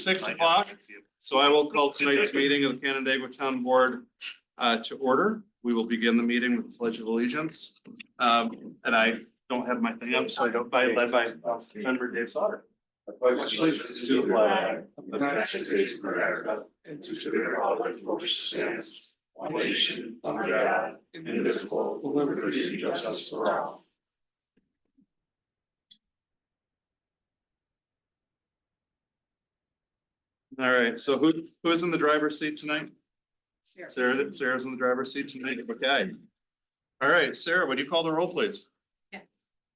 is 6 o'clock, so I will call tonight's meeting of the Canandaigua Town Board to order. We will begin the meeting with the Pledge of Allegiance. And I don't have my thing up, so I don't, led by Member Dave Sauter. I pledge allegiance to the flag of the United States of America and to the republic for which it stands, one nation, under God, indivisible, with liberty and justice for all. All right, so who is in the driver's seat tonight? Sarah's in the driver's seat tonight. Okay. All right, Sarah, would you call the roll, please? Yes.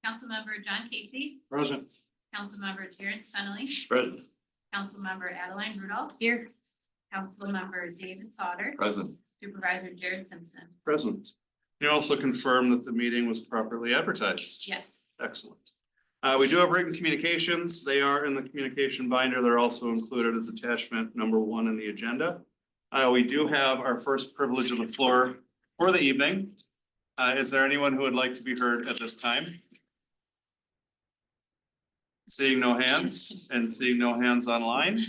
Councilmember John Casey, Present. Councilmember Terrence Fennelly, Present. Councilmember Adeline Rudolph. Here. Councilmember David Sauter, Present. Supervisor Jared Simpson. Present. Can you also confirm that the meeting was properly advertised? Yes. Excellent. We do have written communications. They are in the communication binder. They're also included as attachment number 1 in the agenda. We do have our first privilege of the floor for the evening. Is there anyone who would like to be heard at this time? Seeing no hands and seeing no hands online,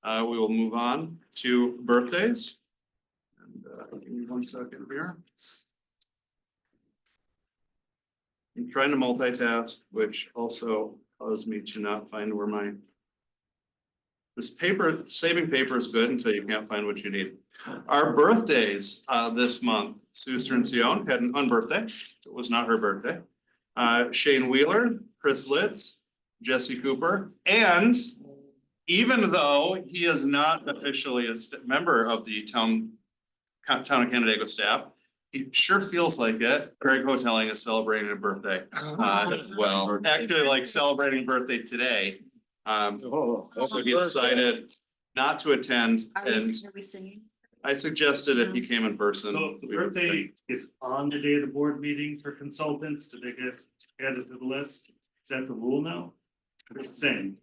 we will move on to birthdays. And give me 1 second here. I'm trying to multitask, which also caused me to not find where saving paper is good until you can't find what you need. Our birthdays this month, Sue Sion had an unbirthday. It was not her birthday. Shane Wheeler, Chris Litz, Jesse Cooper, and even though he is not officially a member of the town of Canandaigua staff, he sure feels like it. Greg Hoteling is celebrating a birthday as well. Actually, like celebrating birthday today. So he decided not to attend, and Are we singing? I suggested if he came in person. So the we would birthday sing. is on the day of the board meeting for consultants, do they get added to the list? Is that the rule now? It's the same.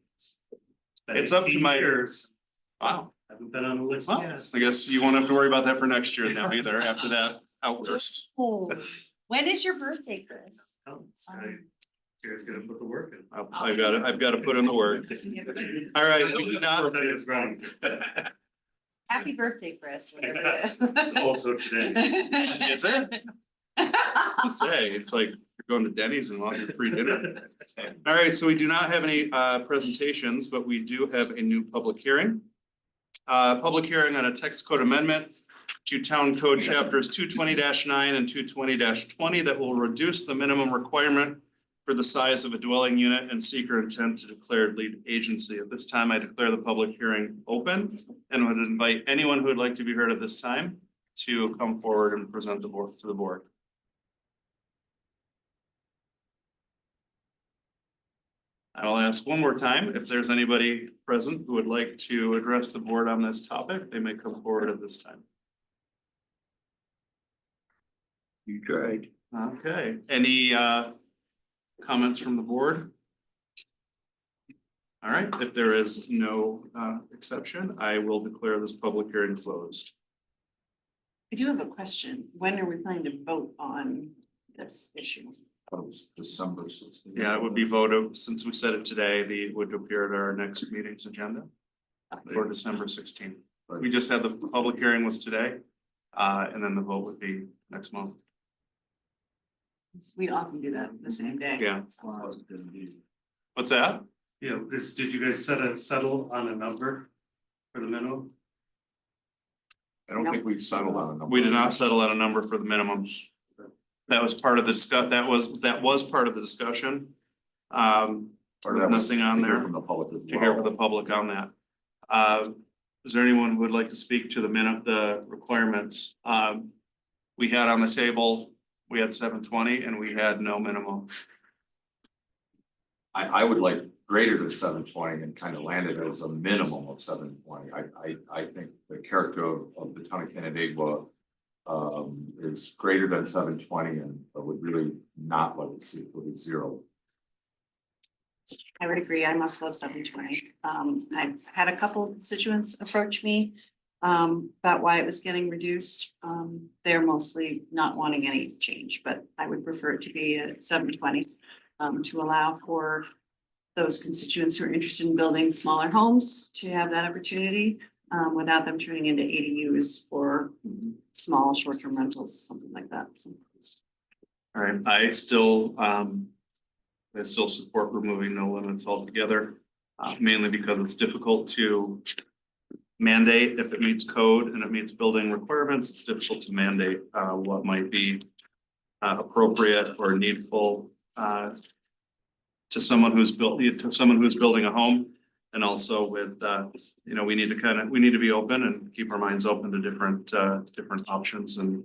been It's up to 18 my- years, Wow. haven't been on the list Well, yet. I guess you won't have to worry about that for next year now either, after that outburst. Oh, when is your birthday, Chris? Oh, it's okay. You guys gotta put the work in. I've got to put in the work. All right, we do not. Birthday is ground. Happy birthday, Chris, whatever. It's also today. Is it? Let's say, it's like you're going to Denny's and wanting free dinner. All right, so we do not have any presentations, but we do have a new public hearing. Public hearing on a text code amendment to Town Code chapters 220-9 and 220-20 that will reduce the minimum requirement for the size of a dwelling unit and seeker intent to declare lead agency. At this time, I declare the public hearing open and would invite anyone who would like to be heard at this time to come forward and present the board to the board. I'll ask one more time, if there's anybody present who would like to address the board on this topic, they may come forward at this time. You tried. Okay, any comments from the board? All right, if there is no exception, I will declare this public hearing closed. I do have a question. When are we planning to vote on this issue? That was December 16th. Yeah, it would be voted, since we said it today, it would appear at our next meeting's agenda for December 16th. We just had the public hearing was today, and then the vote would be next month. We often do that the same day. Yeah. What's that? Yeah, did you guys settle on a number for the minimum? I don't think we've settled on a number. We did not settle on a number for the minimums. That was part of the that was part of the discussion. Or that was Nothing on to hear there from the public as to hear well. from the public on that. Is there anyone who would like to speak to the requirements? We had on the table, we had 720 and we had no minimum. I would like greater than 720 and kind of landed as a minimum of 720. I think the character of the town of Canandaigua is greater than 720 and I would really not like to see it with a 0. I would agree. I must love 720. I've had a couple of constituents approach me about why it was getting reduced. They're mostly not wanting any change, but I would prefer it to be at 720 to allow for those constituents who are interested in building smaller homes to have that opportunity, without them turning into ADUs or small short-term rentals, something like that. So, All right, I still support removing no limits altogether, mainly because it's difficult to mandate if it meets code and it meets building requirements. It's difficult to mandate what might be appropriate or needful to someone who's building a home. And also with, you know, we need to be open and keep our minds open to different options and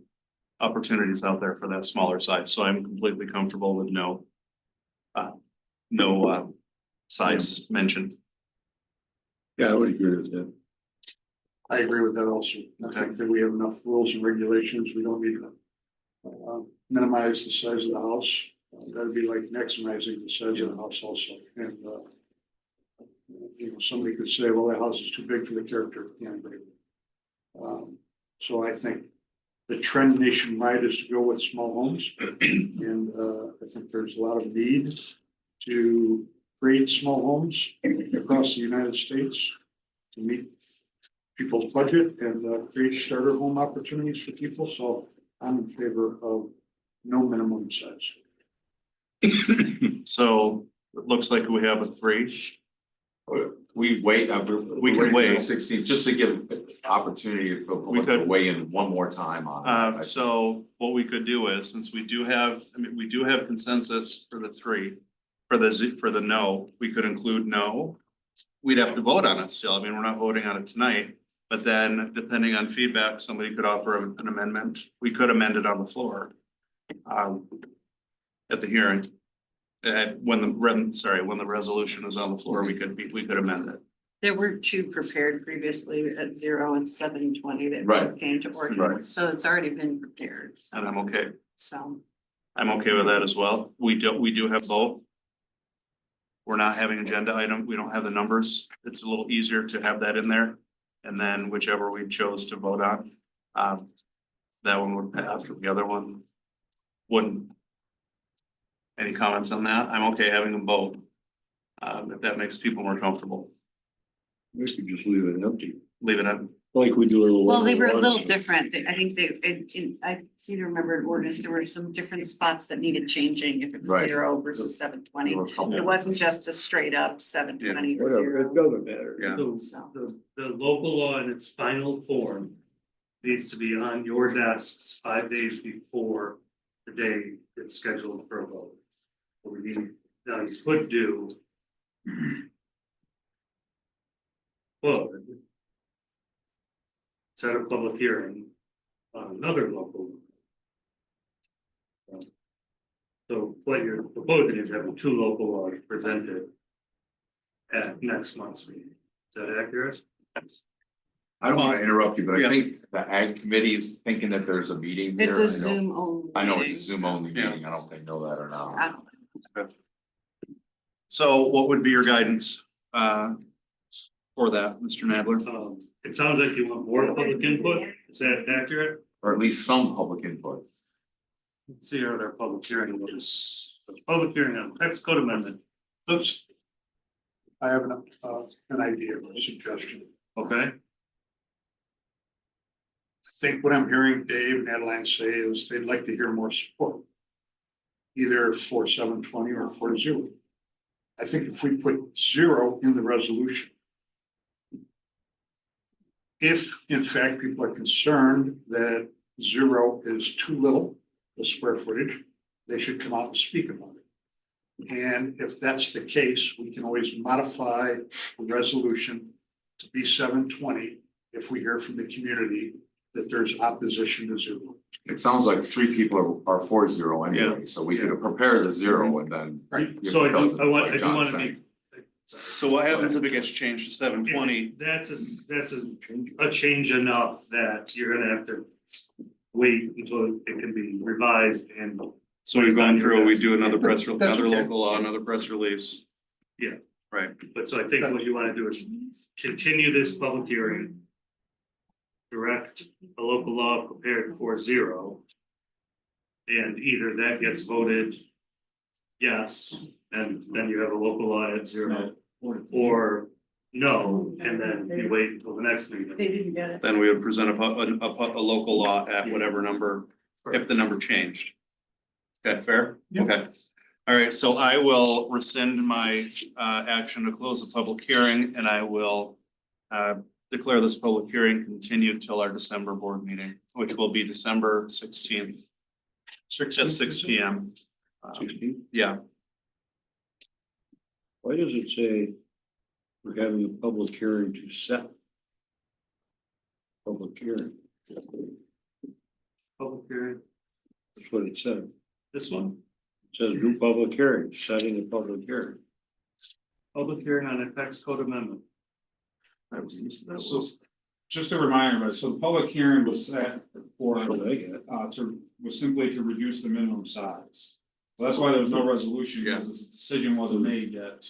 opportunities out there for that smaller size. So I'm completely comfortable with no size mentioned. Yeah, I would agree with that. I agree with that also. I think that we have enough rules and regulations. We don't need to minimize the size of the house. That'd be like maximizing the size of the house also. And you know, somebody could say, well, that house is too big for the character of Canterbury. So I think the trend nationwide is to go with small homes. And I think there's a lot of need to create small homes across the United States to meet people's budget and create starter home opportunities for people. So I'm in favor of no minimum size. So it looks like we have a 3. We wait, We can wait. 16, just to give opportunity for We people to could. weigh in one more time on. it. So what we could do is, since we do have consensus for the 3, for the no, we could include no. We'd have to vote on it still. I mean, we're not voting on it tonight, but then depending on feedback, somebody could offer an amendment. We could amend it on the floor. At the hearing. When the resolution is on the floor, we could amend it. there were 2 prepared previously at 0 and 720 that Right. both came to Right. ordinance, so it's already been prepared. And I'm okay. So, I'm okay with that as well. We do have both. We're not having agenda item. We don't have the numbers. It's a little easier to have that in there. And then whichever we chose to vote on, that one would pass, the other one wouldn't. Any comments on that? I'm okay having them both. If that makes people more comfortable, We could just leave it empty, leave it in. like we do a little. well, they were a little different. I think I seem to remember in ordinance, there were some different spots that needed changing if it was Right. 0 versus 720. There were a couple- It wasn't just a straight up 720 or Whatever, it 0. doesn't matter. Yeah. So So, the local law in its final form needs to be on your desks 5 days before the day it's scheduled for a vote. What we need, now you could do. Well. Set a public hearing on another local. law. So what you're proposing is having 2 local laws presented. At next month's meeting, is that accurate? I don't want to interrupt you, but Yeah. I think the ag committee is thinking that there's a meeting here. it's I a know- Zoom only. I know it's a meeting, Zoom so only Yeah. meeting. I don't think they know that or I not. don't- So what would be your guidance for that, Mr. Nadler? It sounds like you want more public input, is that accurate? Or at least some public input. Let's see how their public hearing was, public hearing on text code amendment, I have an idea, a suggestion. okay? I think what I'm hearing Dave and Adeline say is they'd like to hear more support. Either for 720 or for 0. I think if we put 0 in the resolution. If in fact people are concerned that 0 is too little, the square footage, they should come out and speak about it. And if that's the case, we can always modify the resolution to be 720 if we hear from the community that there's opposition to 0. It sounds like 3 people are for 0 anyway, so we could prepare the 0 and then. if So it doesn't, I like do John wanna said. be. So what happens if it gets changed to 720? That's a change enough that you're gonna have to wait until it can be revised and. So we've gone through, we do another That's another okay. local law, another press release. Yeah. Right. But so I think what you wanna do is continue this public hearing. Direct a local law prepared for 0. And either that gets voted yes, and then you have a local law at 0, or no, and then you wait until the next meeting. didn't get it. Then we would present a local law at whatever number, if the number changed. Okay, fair? Yep. Okay. All right, so I will rescind my action to close the public hearing, and I will declare this public hearing continued till our December board meeting, which will be December 16th at 6 P M. 16? Yeah, Why does it say we're having a public hearing to set? Public hearing, Public hearing, that's what it said. this one, It says new public hearing, setting a public hearing. public hearing on a tax code amendment. that was, that So- was, Just a reminder, so the public hearing was set for, That's what I get. was simply to reduce the minimum size. Well, that's why there was no resolution, because this decision wasn't made yet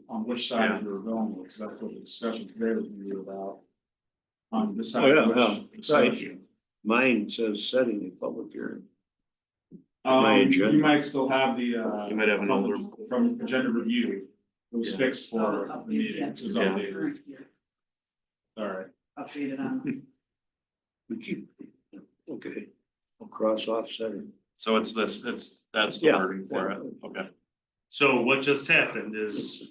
on which side you were going with, so that's what the discussion today was gonna be about. On this side. Oh, yeah, right. Mine says setting a public hearing. My agenda. You might still have the, You might have an older- from agenda review. It was Yeah. fixed for the meeting, it was Yeah. updated, all right. Updated on. We keep, okay, I'll cross off setting. so it's this, that's the Yeah. wording for it, okay. So what just happened is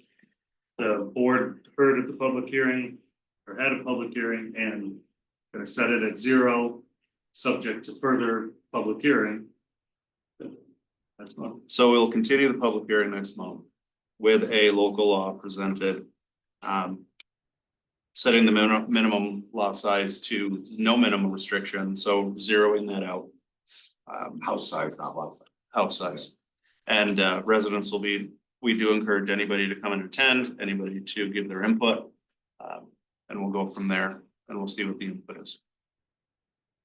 the board heard at the public hearing, or had a public hearing, and gonna set it at 0, subject to further public hearing. That's one. So we'll continue the public hearing next month with a local law presented. Setting the minimum lot size to no minimum restriction, so zeroing that out. House size, not lot size. House size. And residents will be, we do encourage anybody to come and attend, anybody to give their input. And we'll go from there and we'll see what the input is.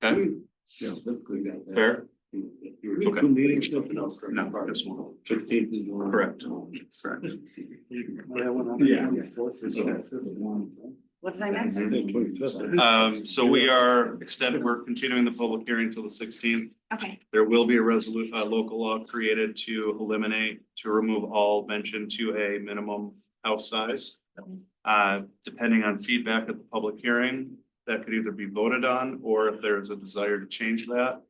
Okay, Yeah, that's good. fair? Okay. Two meetings, nothing else. No, just one. 16th is one. Correct. Correct. Yeah. What did I miss? 25th. So we are we're continuing the public hearing until the 16th. Okay, There will be a local law created to remove all mention to a minimum house size. Depending on feedback at the public hearing, that could either be voted on, or if there's a desire to change that,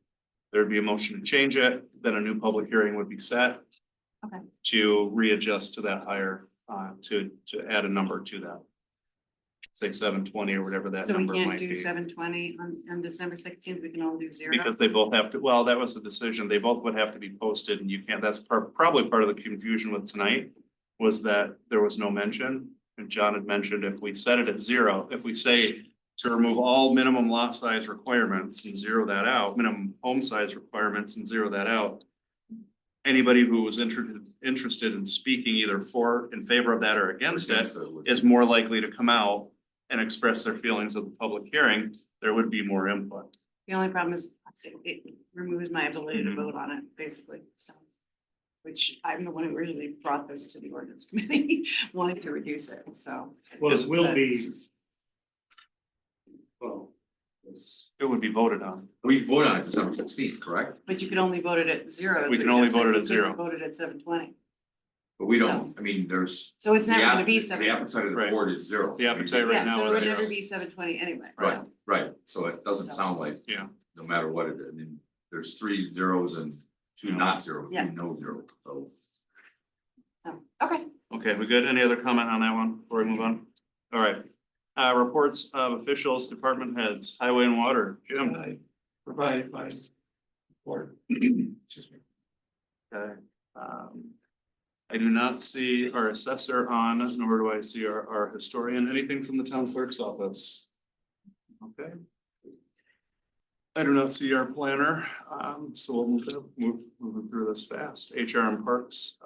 there'd be a motion to change it, then a new public hearing would be set. Okay. To readjust to that higher, to add a number to that. Say 720 or whatever that So we number can't might do be. 720 on December 16th, we can only do 0. Because they both have to, well, that was the decision. They both would have to be posted and you can't, that's probably part of the confusion with tonight. Was that there was no mention, and John had mentioned if we set it at 0, if we say to remove all minimum lot size requirements and zero that out, minimum home size requirements and zero that out. Anybody who was interested in speaking either in favor of that or against it is more likely to come out and express their feelings at the public hearing. There would be more input. The only problem is it removes my ability to vote on it, basically, so. Which I'm the one who originally brought this to the ordinance committee, wanting to reduce it, so. Well, it will But be, it's just- well, it's- It would be voted on. We vote on it December 16th, correct? But you could only vote it at 0. We can only vote it at because 0. you couldn't vote it at 720, But we don't, I mean, there's. so it's never gonna be The 7. appetite of the Right. board is 0. The appetite right Yeah, now so it is would 0. never be 720 anyway, Right, so. right, so it doesn't So- sound like. Yeah. No matter what it is, I mean, there's 3 zeros and 2 not zeros, Yeah. 2 no zeros, so. So, okay. Okay, we good? Any other comment on that one before we move on? All right. Reports of officials, department heads, highway and water, Jim. Provided by board. Okay. I do not see our assessor on, nor do I see our historian. Anything from the town clerk's office? Okay. I do not see our planner, so we'll move through this fast. HR and parks,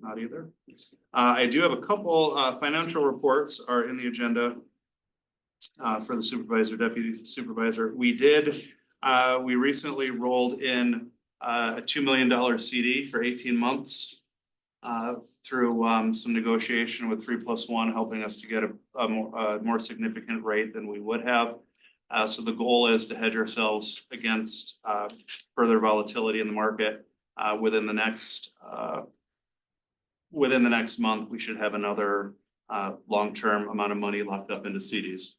not either. I do have a couple, financial reports are in the agenda for the supervisor, deputy supervisor. We recently rolled in a $2 million CD for 18 months through some negotiation with 3+1, helping us to get a more significant rate than we would have. So the goal is to hedge ourselves against further volatility in the market within the next within the next month, we should have another long-term amount of money locked up into CDs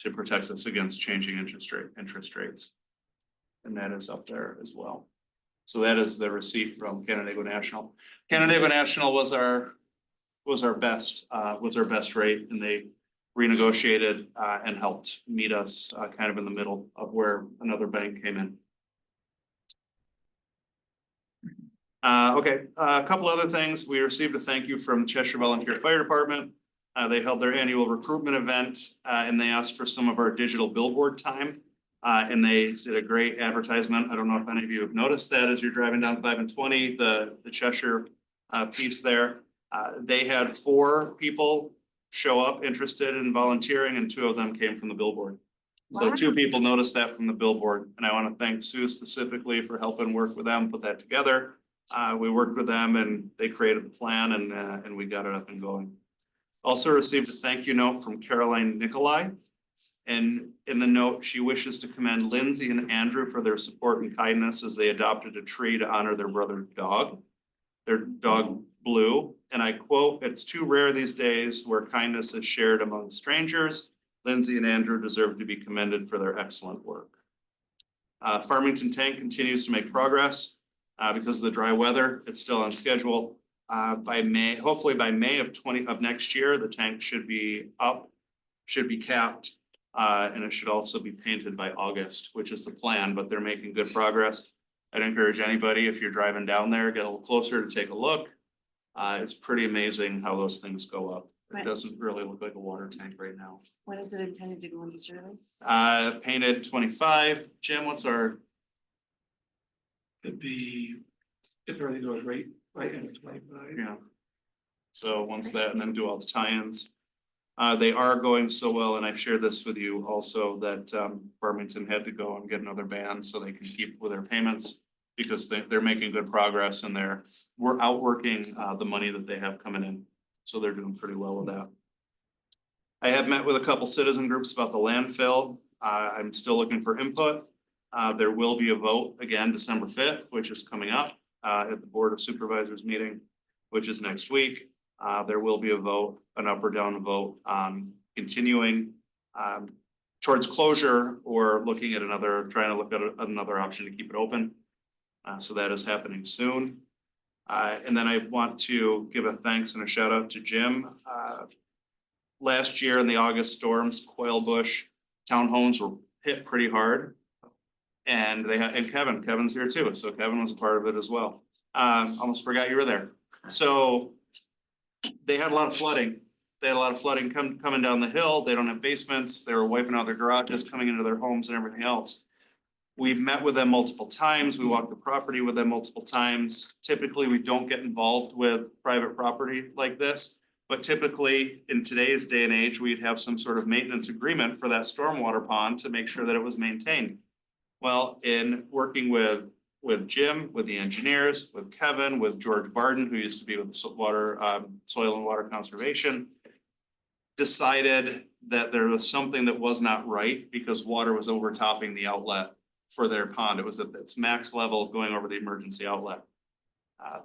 to protect us against changing interest rates. And that is up there as well. So that is the receipt from Canandaigua National. Canandaigua National was our best rate, and they renegotiated and helped meet us kind of in the middle of where another bank came in. Okay, a couple other things. We received a thank you from Cheshire Volunteer Fire Department. They held their annual recruitment event and they asked for some of our digital billboard time. And they did a great advertisement. I don't know if any of you have noticed that as you're driving down 5 and 20, the Cheshire piece there. They had 4 people show up interested in volunteering and 2 of them came from the billboard. So 2 people noticed that from the billboard, and I want to thank Sue specifically for helping work with them, put that together. We worked with them and they created the plan and we got it up and going. Also received a thank you note from Caroline Nicolai. And in the note, she wishes to commend Lindsay and Andrew for their support and kindness as they adopted a tree to honor their brother's dog. Their dog Blue, and I quote, "It's too rare these days where kindness is shared among strangers. Lindsay and Andrew deserve to be commended for their excellent work." Farmington Tank continues to make progress because of the dry weather. It's still on schedule. By May, hopefully by May of next year, the tank should be up, should be capped, and it should also be painted by August, which is the plan, but they're making good progress. I'd encourage anybody, if you're driving down there, get a little closer to take a look. It's pretty amazing how those things go up. It Right. doesn't really look like a water tank right now. When is it intended to go into service? Painted 25. Jim, what's our, Could be, if everything goes right into 25. yeah. So once that, and then do all the tie-ins. They are going so well, and I've shared this with you also, that Farmington had to go and get another band so they can keep with their payments. Because they're making good progress and we're outworking the money that they have coming in. So they're doing pretty well with that. I have met with a couple citizen groups about the landfill. I'm still looking for input. There will be a vote again December 5th, which is coming up at the Board of Supervisors meeting, which is next week. There will be a vote, an up or down vote on continuing towards closure or looking at trying to look at another option to keep it open. So that is happening soon. And then I want to give a thanks and a shout out to Jim. Last year in the August storms, Quailbush townhomes were hit pretty hard. And Kevin's here too. So Kevin was a part of it as well. Almost forgot you were there. So they had a lot of flooding. They had a lot of flooding coming down the hill. They don't have basements. They were wiping out their garages, coming into their homes and everything else. We've met with them multiple times. We walked the property with them multiple times. Typically, we don't get involved with private property like this. But typically, in today's day and age, we'd have some sort of maintenance agreement for that stormwater pond to make sure that it was maintained. Well, in working with Jim, with the engineers, with Kevin, with George Barden, who used to be with the Soil and Water Conservation, decided that there was something that was not right because water was overtopping the outlet for their pond. It was at its max level going over the emergency outlet.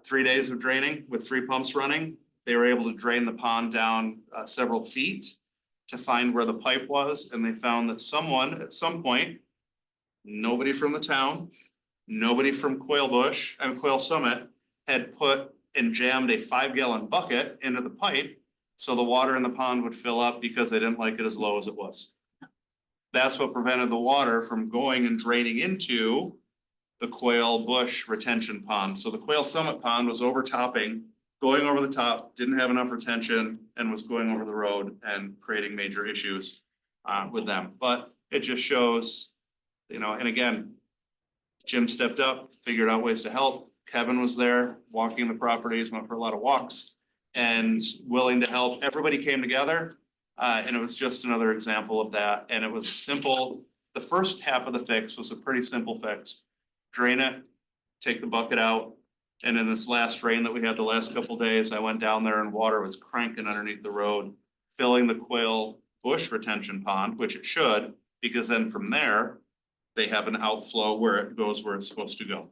3 days of draining with 3 pumps running, they were able to drain the pond down several feet to find where the pipe was, and they found that someone at some point, nobody from the town, nobody from Quail Summit, had put and jammed a 5-gallon bucket into the pipe so the water in the pond would fill up because they didn't like it as low as it was. That's what prevented the water from going and draining into the Quail Bush retention pond. So the Quail Summit pond was overtopping, going over the top, didn't have enough retention, and was going over the road and creating major issues with them. But it just shows, and again, Jim stepped up, figured out ways to help. Kevin was there, walking the properties, went for a lot of walks, and willing to help. Everybody came together. And it was just another example of that. And it was simple. The first half of the fix was a pretty simple fix. Drain it, take the bucket out. And in this last rain that we had the last couple of days, I went down there and water was cranking underneath the road, filling the Quail Bush retention pond, which it should, because then from there, they have an outflow where it goes where it's supposed to go.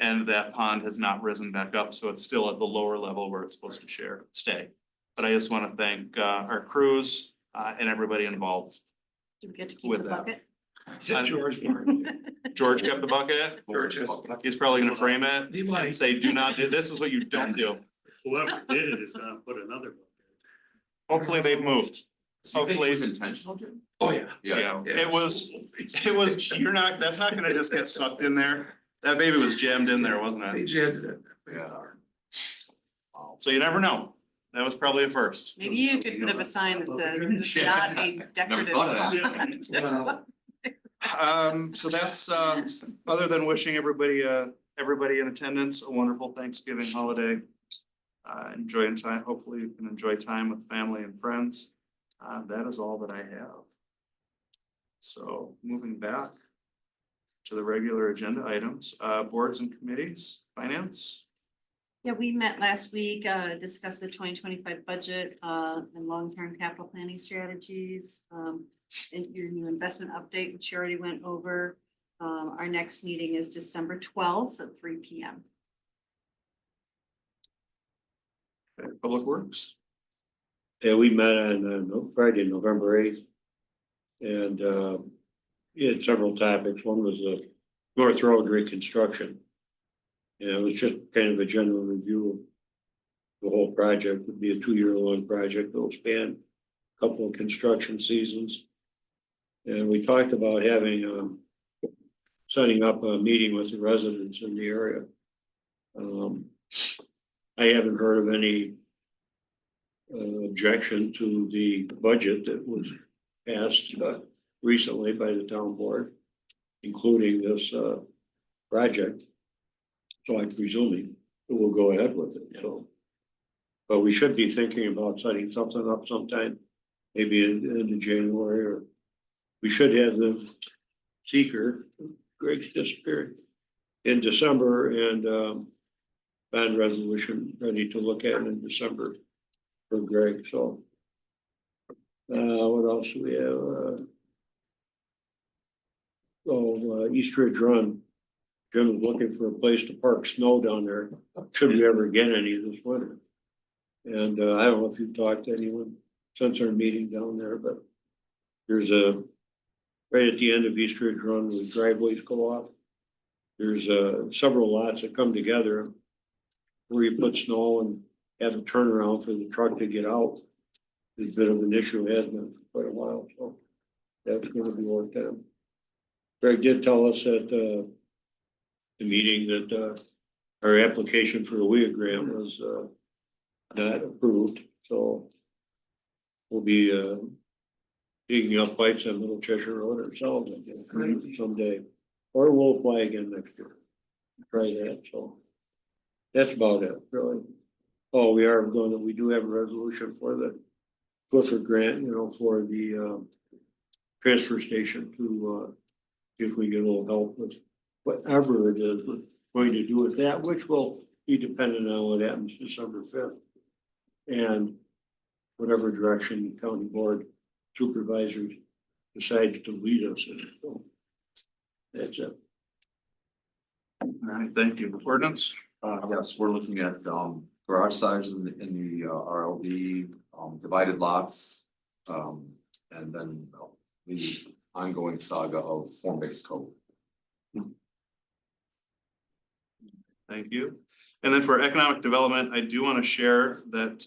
And that pond has not risen back up, so it's still at the lower level where it's supposed to stay. But I just want to thank our crews and everybody involved. Do we get to keep With the that. bucket? George kept the bucket. He's probably gonna frame it and say, do not do, this is what you don't do. Whoever did it is gonna put another bucket. Hopefully they've moved. Do you think it was Hopefully, intentional, Jim? Oh, yeah. yeah, it was, you're not, that's not gonna just get sucked in there. That baby was jammed in there, wasn't it? jammed it. Yeah. So you never know. That was probably a first. Maybe you could put up a sign that says this is not a decorative. thought of that. pond. So that's, other than wishing everybody in attendance, a wonderful Thanksgiving holiday. Enjoying time, hopefully you can enjoy time with family and friends. That is all that I have. So moving back to the regular agenda items, boards and committees, finance. Yeah, we met last week, discussed the 2025 budget, and long-term capital planning strategies. And your new investment update, which you already went over. Our next meeting is December 12th at 3 p.m. Public Works. Yeah, we met on Friday, November 8th. And we had several topics. One was North Road reconstruction. And it was just kind of a general review of the whole project. Would be a 2-year-long project that will span a couple of construction seasons. And we talked about having setting up a meeting with the residents in the area. I haven't heard of any objection to the budget that was passed recently by the town board, including this project. So I'm presuming that we'll go ahead with it, so. But we should be thinking about setting something up sometime, maybe in January, or we should have the seeker, Greg's disappeared, in December, and bond resolution ready to look at in December for Greg, so. What else do we have? East Ridge Run. Jim is looking for a place to park snow down there, should we ever get any this winter. And I don't know if you've talked to anyone since our meeting down there, but there's right at the end of East Ridge Run, where the driveways go off. There's several lots that come together where you put snow and have a turnaround for the truck to get out. It's a bit of an issue, has been for quite a while, so that's gonna be worked out. Greg did tell us at the meeting that our application for a WIA grant was not approved, so we'll be digging up pipes on Middle Cheshire Road ourselves, I think, someday, or we'll apply again next year. Try that, so that's about it, really. Oh, we do have a resolution for the Clifford grant, for the transfer station to see if we get a little help with whatever it is we're going to do with that, which will be dependent on what happens December 5th. And whatever direction the county board supervisors decides to lead us in. So that's it. All right, thank you. Ordinance. Yes, we're looking at garage sizes in the RLD, divided lots. And then the ongoing saga of form-based code. Thank you. And then for economic development, I do want to share that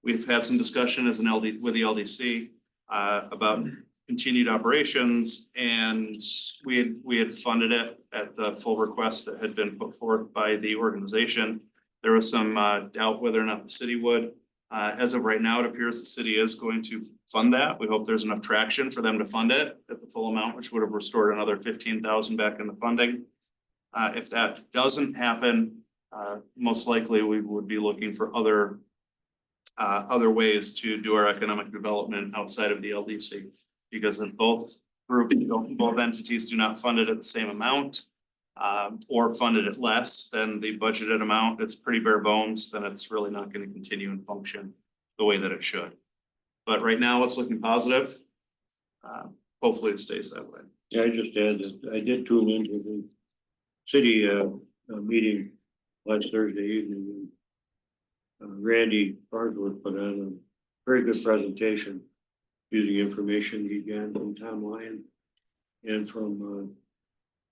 we've had some discussion as an with the LDC about continued operations, and we had funded it at the full request that had been put forth by the organization. There was some doubt whether or not the city would. As of right now, it appears the city is going to fund that. We hope there's enough traction for them to fund it at the full amount, which would have restored another 15,000 back in the funding. If that doesn't happen, most likely we would be looking for other ways to do our economic development outside of the LDC. Because if both entities do not fund it at the same amount, or fund it at less than the budgeted amount, it's pretty bare bones, then it's really not going to continue and function the way that it should. But right now, it's looking positive. Hopefully it stays that way. Yeah, I just added, I did tune into the city, meeting last Thursday evening. Randy Farnsworth put on a very good presentation using information he gathered from Tom Lyon and from,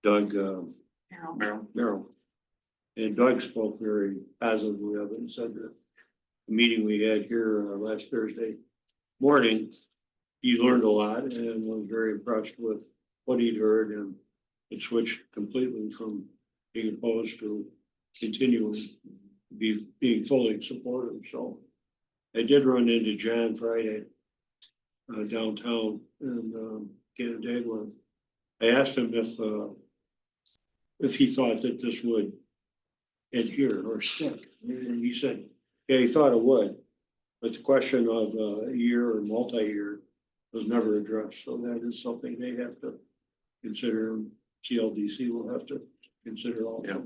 Doug, Merrill. And Doug spoke very positively of it and said that the meeting we had here last Thursday morning, he learned a lot and was very impressed with what he'd heard, and it switched completely from being opposed to continuing being fully supportive. So I did run into John Friday downtown in Canandaigua. I asked him if he thought that this would adhere or stick. And he said, yeah, he thought it would. But the question of a year or multi-year was never addressed. So that is something they have to consider. CLDC will have to consider also.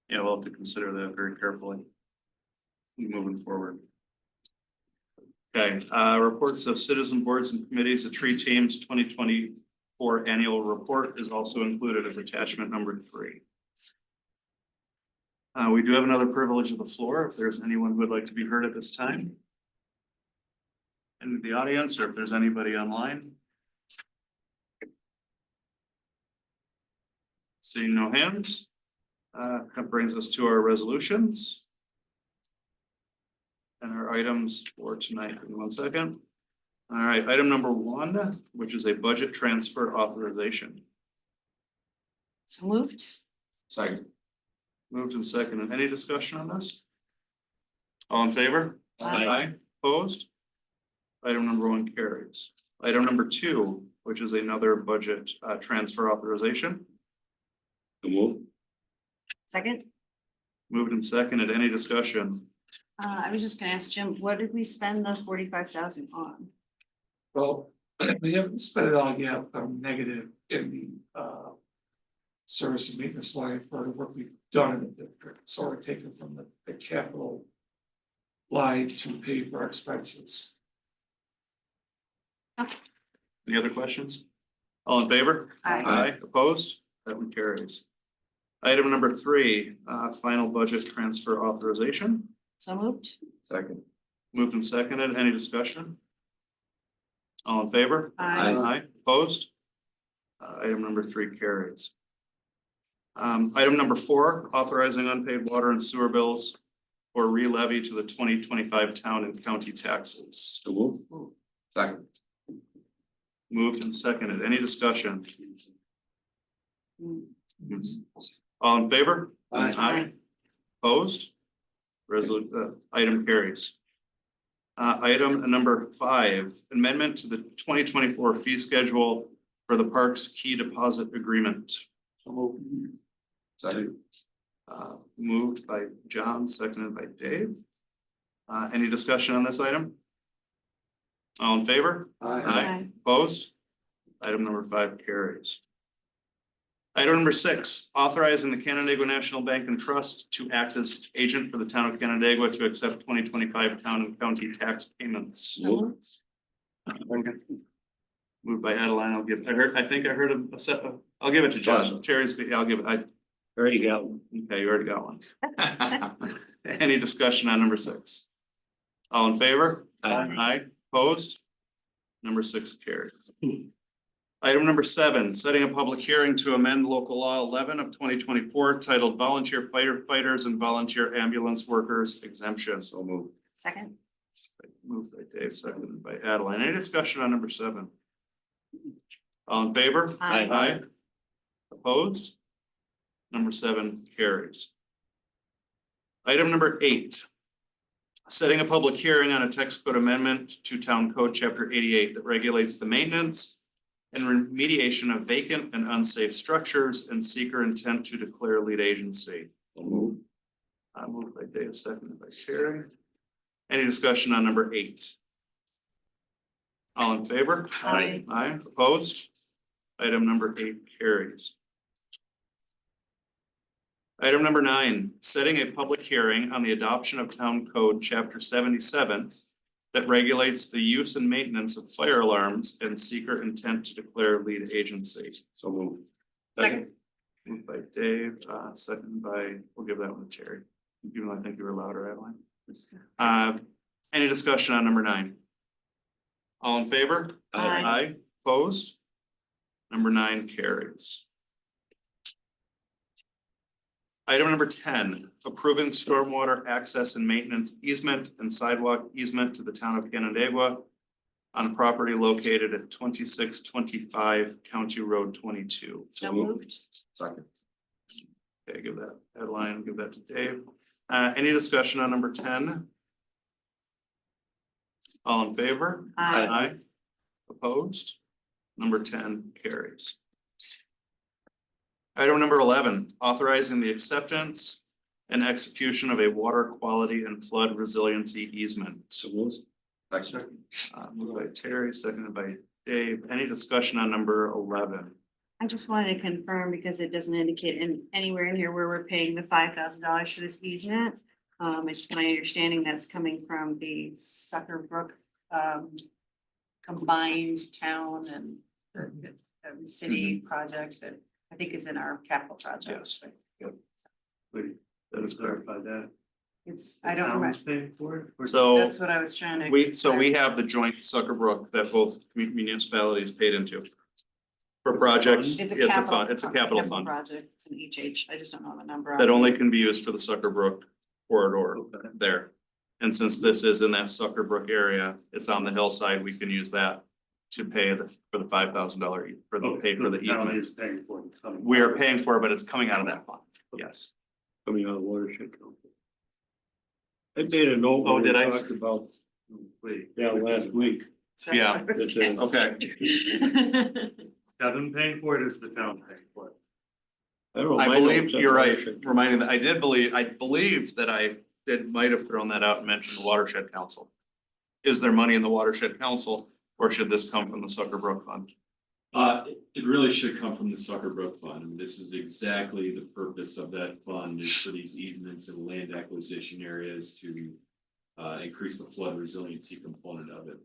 Yeah, we'll have to consider that very carefully. Moving forward. Okay, reports of citizen boards and committees, the tree teams 2024 annual report is also included as attachment number 3. We do have another privilege of the floor. If there's anyone who would like to be heard at this time. In the audience, or if there's anybody online. Seeing no hands. That brings us to our resolutions. And our items for tonight. In 1 second. All right, item number 1, which is a budget transfer authorization. So moved. Second. Moved and seconded. Any discussion on this? All in favor? Aye. Opposed? Item number 1 carries. Item number 2, which is another budget transfer authorization. So move. Second. Moved and seconded. Any discussion? I was just gonna ask Jim, what did we spend the 45,000 on? Well, we haven't spent it all yet, I'm negative in the service and maintenance line for the work we've done in the district, so we're taking from the capital line to pay for our expenses. Any other questions? All in favor? Aye. Opposed? That one carries. Item number 3, final budget transfer authorization. So moved. Second. Moved and seconded. Any discussion? All in favor? Aye. Opposed? Item number 3 carries. Item number 4, authorizing unpaid water and sewer bills or re-levy to the 2025 town and county taxes. So move. Second. Moved and seconded. Any discussion? Mm. All in favor? Aye. Opposed? Item carries. Item number 5, amendment to the 2024 fee schedule for the Parks Key Deposit Agreement. Second. Moved by John, seconded by Dave. Any discussion on this item? All in favor? Aye. Opposed? Item number 5 carries. Item number 6, authorizing the Canandaigua National Bank and Trust to act as agent for the town of Canandaigua to accept 2025 town and county tax payments. So moved. Moved by Adeline. I think I heard a set of, I'll give it to Josh. Terry's, I'll give it, Already got one. okay, you already got one. Any discussion on number 6? All in favor? Aye. Opposed? Number 6 carried. Item number 7, setting a public hearing to amend local law 11 of 2024 titled Volunteer Firefighters and Volunteer Ambulance Workers Exemption. So moved. Second. Moved by Dave, seconded by Adeline. Any discussion on number 7? All in favor? Aye. Opposed? Number 7 carries. Item number 8. Setting a public hearing on a text code amendment to Town Code Chapter 88 that regulates the maintenance and remediation of vacant and unsafe structures and seeker intent to declare lead agency. So moved. Moved by Dave, seconded by Terry. Any discussion on number 8? All in favor? Aye. Aye. Opposed? Item number 8 carries. Item number 9, setting a public hearing on the adoption of Town Code Chapter 77 that regulates the use and maintenance of fire alarms and seeker intent to declare lead agency. So moved. Second. Moved by Dave, second by, we'll give that one to Terry, even though I think you were louder, Adeline. Any discussion on number 9? All in favor? Aye. Aye, opposed? Number 9 carries. Item number 10, approving stormwater access and maintenance easement and sidewalk easement to the town of Canandaigua on property located at 2625 County Road 22. So moved. Second. Okay, give that headline, give that to Dave. Any discussion on number 10? All in favor? Aye. Aye. Opposed? Number 10 carries. Item number 11, authorizing the acceptance and execution of a water quality and flood resiliency easement. So moved. Second. Moved by Terry, seconded by Dave. Any discussion on number 11? I just wanted to confirm because it doesn't indicate anywhere in here where we're paying the $5,000 for this easement. It's my understanding that's coming from the Sucker Brook combined town and city project that I think is in our capital project. Yes. Yep. Wait, That is correct. clarify that. It's, The I don't town's remember. paying for it? or- So That's what I was trying to. we have the joint Sucker Brook that both municipalities paid into. For projects, It's it's a a capital. fund, it's a capital fund Project, it's an HH, I just don't know the number. that only can be used for the Sucker Brook corridor Okay. there. And since this is in that Sucker Brook area, it's on the hillside, we can use that to pay for the $5,000 for the pay for the The town easement. is paying for it. coming. We are paying for it, but it's coming out of that fund. Yes. Coming out of watershed council. I made a note. Oh, when we did I? Talked about, Wait. last week. Yeah. That's it. Okay. Kevin paying for it, is the town paying for it? I don't know. I my believe notes said you're right, watershed. reminding that I believe that I might have thrown that out and mentioned the watershed council. Is there money in the watershed council or should this come from the Sucker Brook fund? It really should come from the Sucker Brook Fund. I mean, this is exactly the purpose of that fund is for these easements and land acquisition areas to increase the flood resiliency component of it.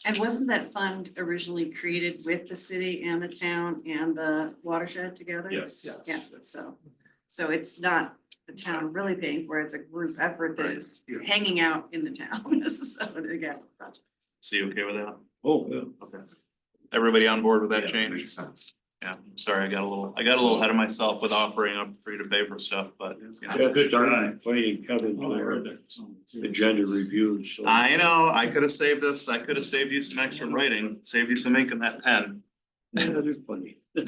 And wasn't that fund originally created with the city and the town and the watershed together? Yes. Yeah, so it's not the town really paying for it, it's a group effort that is Yeah. hanging out in the town. So again, project. So you okay with that? Oh, yeah. Okay. Everybody on board with that Yeah, change? makes sense. Yeah, sorry, I got a little ahead of myself with offering up for you to pay for stuff, but. you know. Yeah, Good try. fighting Kevin Oh, I for heard that. Something too. agenda reviews, so. I know, I could have saved you some extra writing, saved you some ink in that pen. Yeah, they're funny. All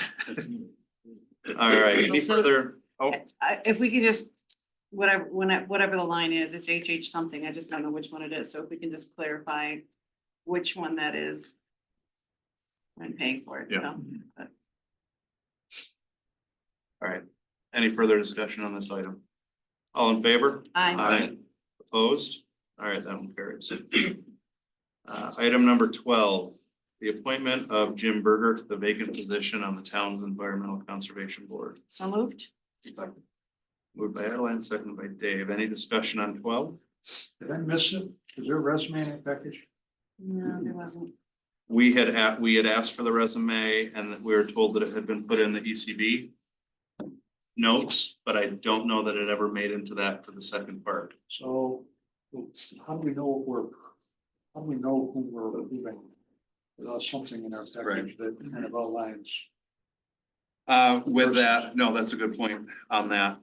right, any So- further? Oh, If we could just, whatever the line is, it's HH something, I just don't know which one it is, so if we can just clarify which one that is. When paying for it, you Yeah. know, but all right. Any further discussion on this item? All in favor? I, Opposed? All right, that one carries. Item number 12, the appointment of Jim Berger to the vacant position on the town's Environmental Conservation Board. so moved. Moved by Adeline, seconded by Dave. Any discussion on 12? Did I miss it? Is there a resume in that package? No, there wasn't. We had asked for the resume and we were told that it had been put in the ECB notes, but I don't know that it ever made into that for the second part. So how do we know who we're moving? Without something in our package that kind of outlines. With that, no, that's a good point on that.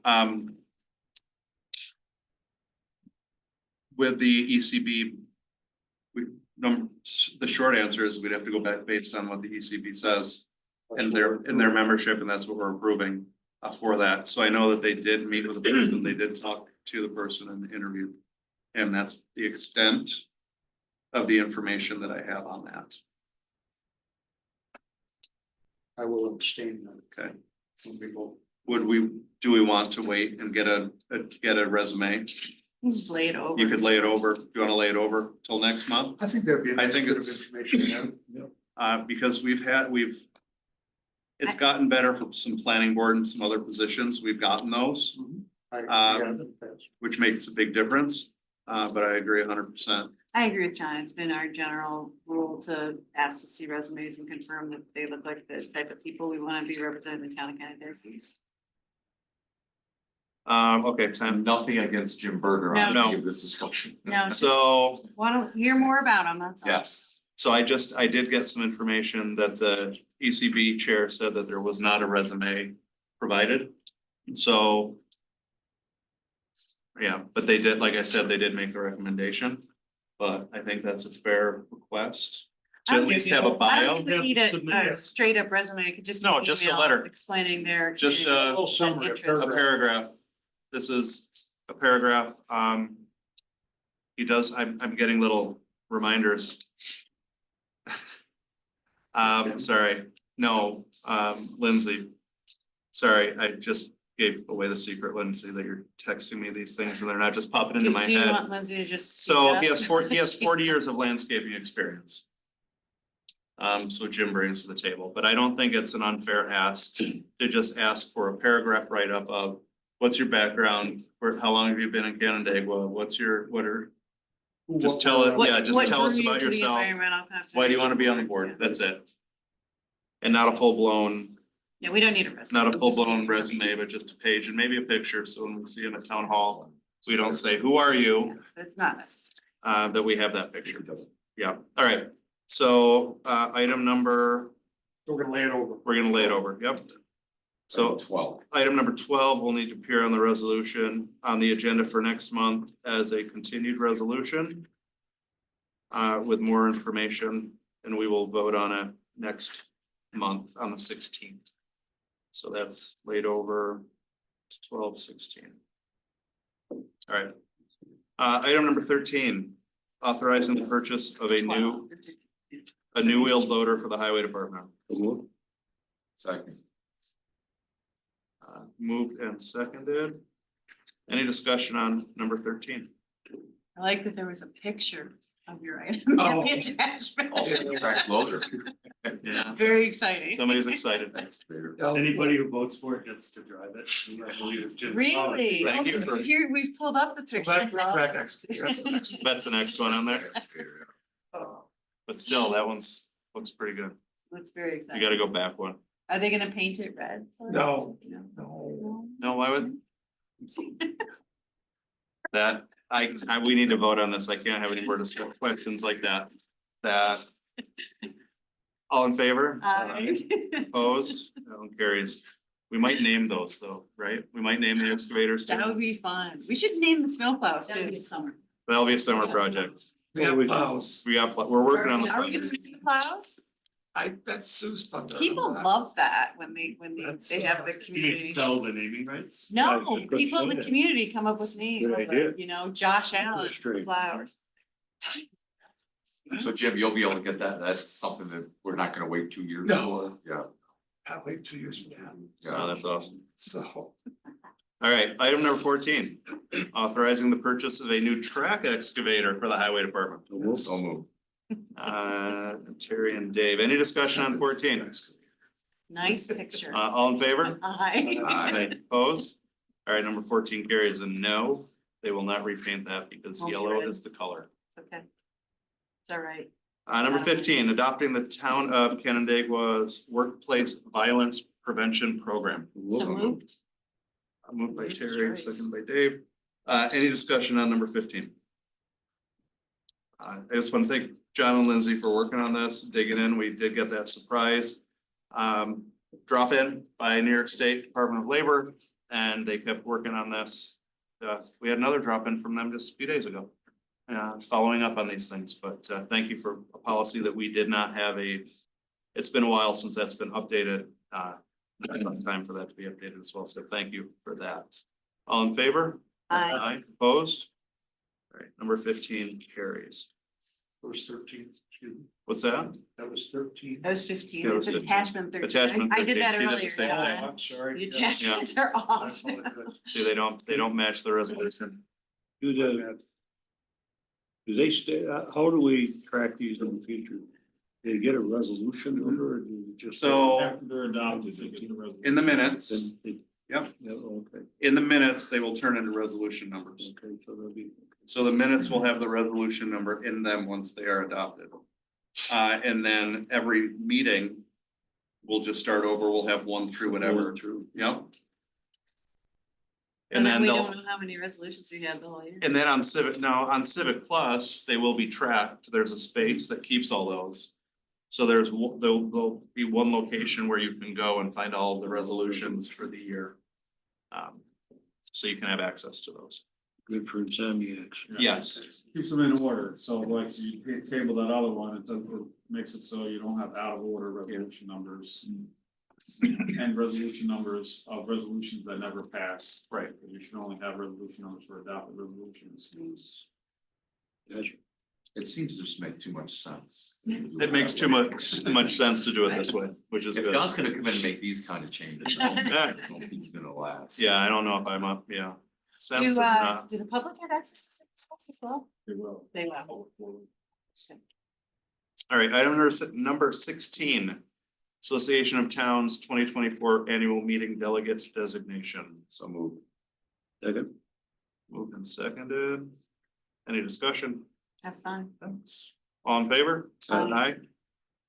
With the ECB, the short answer is we'd have to go back based on what the ECB says and their membership, and that's what we're approving for that. So I know that they did meet with the person, they did talk to the person in the interview. And that's the extent of the information that I have on that. I will abstain then. Okay. Do we want to wait and get a resume? Just lay it over. You could lay it over. Do you want to lay it over till next month? I think that'd be a I nice think bit of it's- information. Because it's gotten better for some planning board and some other positions. We've gotten those, I- which makes a big difference. But I agree 100%. I agree with John. It's been our general rule to ask to see resumes and confirm that they look like the type of people we want to be representing the town of Canterbury. Okay, 10. Nothing against Jim Berger on No. any of this discussion. No, So, want to hear more about them, that's all. Yes. so I did get some information that the ECB chair said that there was not a resume provided. So. Yeah, but they did, like I said, they did make the recommendation, but I think that's a fair request. To at least have a I don't bio, think we need a straight up resume. It could just be. No, an just a email letter. Explaining their. Just a experience little summary, and a interest. a paragraph. This is a paragraph, he does, I'm getting little reminders. Sorry, no, Lindsay. Sorry, I just gave away the secret, Lindsay, that you're texting me these things and they're not just popping into my Do you head. want Lindsay to just? speak So up? he has 40 years of landscaping experience. So Jim brings to the table, but I don't think it's an unfair ask to just ask for a paragraph write-up of what's your background, how long have you been in Canandaigua, just tell it, What- yeah, just what tell us drew you about to the yourself. environmental Why do you wanna be on the conservation board? board? That's it. And not a full-blown, Yeah, we don't need a resume. not a We just need full-blown resume, but just a page and maybe a picture, so when we see him at town hall, we don't say, who are you? It's not necessary. That we have that picture. Yeah, all right. So, item number, We're gonna lay it over. we're gonna lay it over, yep. So 12. item number 12 will need to appear on the resolution on the agenda for next month as a continued resolution. With more information, and we will vote on it next month on the 16th. So that's laid over to 12/16. All right. Item number 13, authorizing the purchase of a new wheeled loader for the highway department. Second. Moved and seconded. Any discussion on number 13? I like that there was a picture of your item Oh. in the attachment. Also track loader. Yeah. Very exciting. Somebody's excited. Anybody who votes for it gets to drive it. I believe it's Jim's policy. Really? Thank you Okay, for- Here, we've pulled up the picture. That's correct, actually. That's the next one on there, Oh. but still, that looks pretty good. Looks very You exciting. gotta go back one. Are they gonna paint it red? for us? No. No. No. No, why would? That, we need to vote on this. I can't have any more questions like that. All in favor? Opposed? That one carries. We might name those though, right? We might name the excavators That too. would be fun. We should name the snowplows too. Summer. That'll be a summer project. We have plows. We're working on the Are we gonna project. do the plows? That's Sue's thunder. People love that when they That's, have the Do you community. sell the naming rights? No, I was just gonna people in say the that. community come up with names, Good idea. like, you know, Josh Allen, That's great. flowers. So Jim, you'll be able to get that. That's something that we're not gonna wait 2 years No. for. Yeah. I'll wait 2 years from now. Oh, that's awesome. So, All right, item number 14, authorizing the purchase of a new track excavator for the highway department. So move. Terry and Dave, any discussion on 14? Nice picture. All in favor? Aye. Aye. Opposed? All right, number 14 carries a no. They will not repaint that because Won't be yellow red. is the color. It's okay. It's all right. Number 15, adopting the town of Canandaigua's workplace violence prevention program. So moved. Moved by Good Terry, choice. second by Dave. Any discussion on number 15? I just want to thank John and Lindsay for working on this, digging in. We did get that surprise drop in by New York State Department of Labor, and they kept working on this. We had another drop in from them just a few days ago. Following up on these things, but thank you for a policy that we did not have it's been a while since that's been updated. Not enough time for that to be updated as well, so thank you for that. All in favor? Aye. Opposed? All right, number 15 carries. It was 13, excuse me. What's that? That was 13. That was 15. Yeah, it was It's 15. attachment 13. Attachment I did 13. that She did the earlier. same yeah. thing. I'm sorry. The Yeah. attachments are I off. apologize. See, they don't match the resolution. Do they stay, how do we track these in the future? Do they get a resolution number or do you just? So After they're adopted, they get the resolution. in the minutes, Then they- Yep. Yeah, okay, in the minutes, they will turn into resolution numbers. okay, so they'll be. So the minutes will have the resolution number in them once they are adopted. And then every meeting, we'll just start over. We'll have one through whatever. Yep. And then we they'll. don't know how many resolutions we had the whole year. And then on Civic Plus, they will be tracked. There's a space that keeps all those. So there'll be one location where you can go and find all of the resolutions for the year. So you can have access to those. Good for insomniacs. Yes, Keeps them in order, so like you table that other one, it doesn't, it makes it so you don't have out of order resolution numbers. And resolution numbers of resolutions that never pass. Right. You should only have resolution numbers for adopted resolutions. Gotcha. It seems to just make too much sense. it makes too much sense to do it this way, which is If good. John's gonna come in and make these kind of changes, I don't know if he's gonna last. Yeah, I don't know if I'm up, yeah. Sense Do, is not. do the public have access to Civic Plus as well? They will. They will. All right, item number 16. Association of Towns 2024 Annual Meeting Delegate Designation. So move. Second. Moved and seconded. Any discussion? Have fun. Thanks. All in favor? Aye.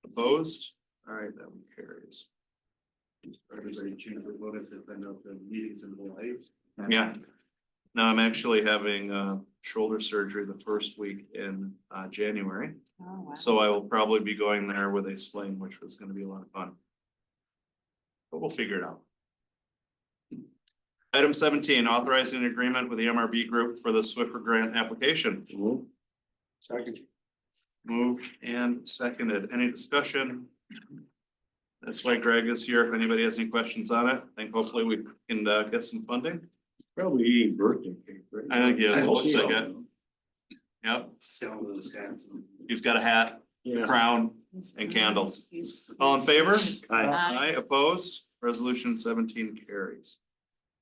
Opposed? All right, that one carries. Everybody change their vote if they know the meetings in Hawaii. Yeah. Now I'm actually having shoulder surgery the first week in January. Oh, wow. So I will probably be going there with a sling, which was gonna be a lot of fun. But we'll figure it out. Item 17, authorizing an agreement with the MRB Group for the Swiffer grant application. Second. Moved and seconded. Any discussion? That's why Greg is here. If anybody has any questions on it, I think hopefully we can get some funding. Probably eating birthday cake, right? I think he is. I It hope looks like so. it. Yep, Still with this guy. he's got a hat, Yeah. crown, and candles. All in favor? Aye, opposed? Resolution 17 carries.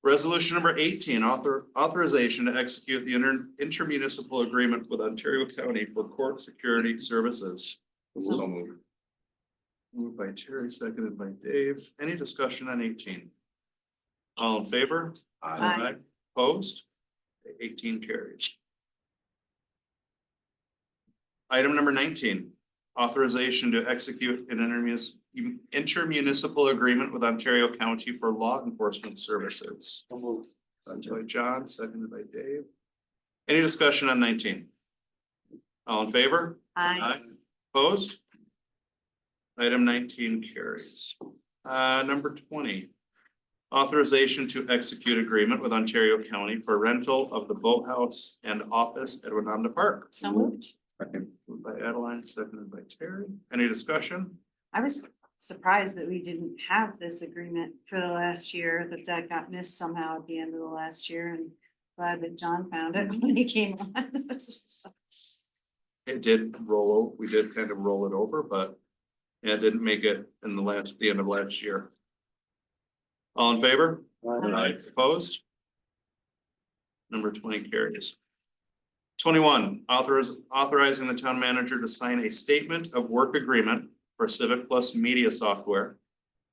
Resolution number 18, authorization to execute the intermunicipal agreement with Ontario County for court security services. So move. Moved by Terry, seconded by Dave. Any discussion on 18? All in favor? Aye. Opposed? 18 carries. Item number 19, authorization to execute an intermunicipal agreement with Ontario County for law enforcement services. So moved. Moved by John, seconded by Dave. Any discussion on 19? All in favor? Aye. Opposed? Item 19 carries. Number 20. Authorization to execute agreement with Ontario County for rental of the boathouse and office at Winanda Park. So moved. Moved by Adeline, seconded by Terry. Any discussion? I was surprised that we didn't have this agreement for the last year, that got missed somehow at the end of the last year, and glad that John found it when he came on. It did we did kind of roll it over, but yeah, it didn't make it in the end of last year. All in favor? Aye. Opposed? Number 20 carries. 21, authorizing the town manager to sign a statement of work agreement for Civic Plus media software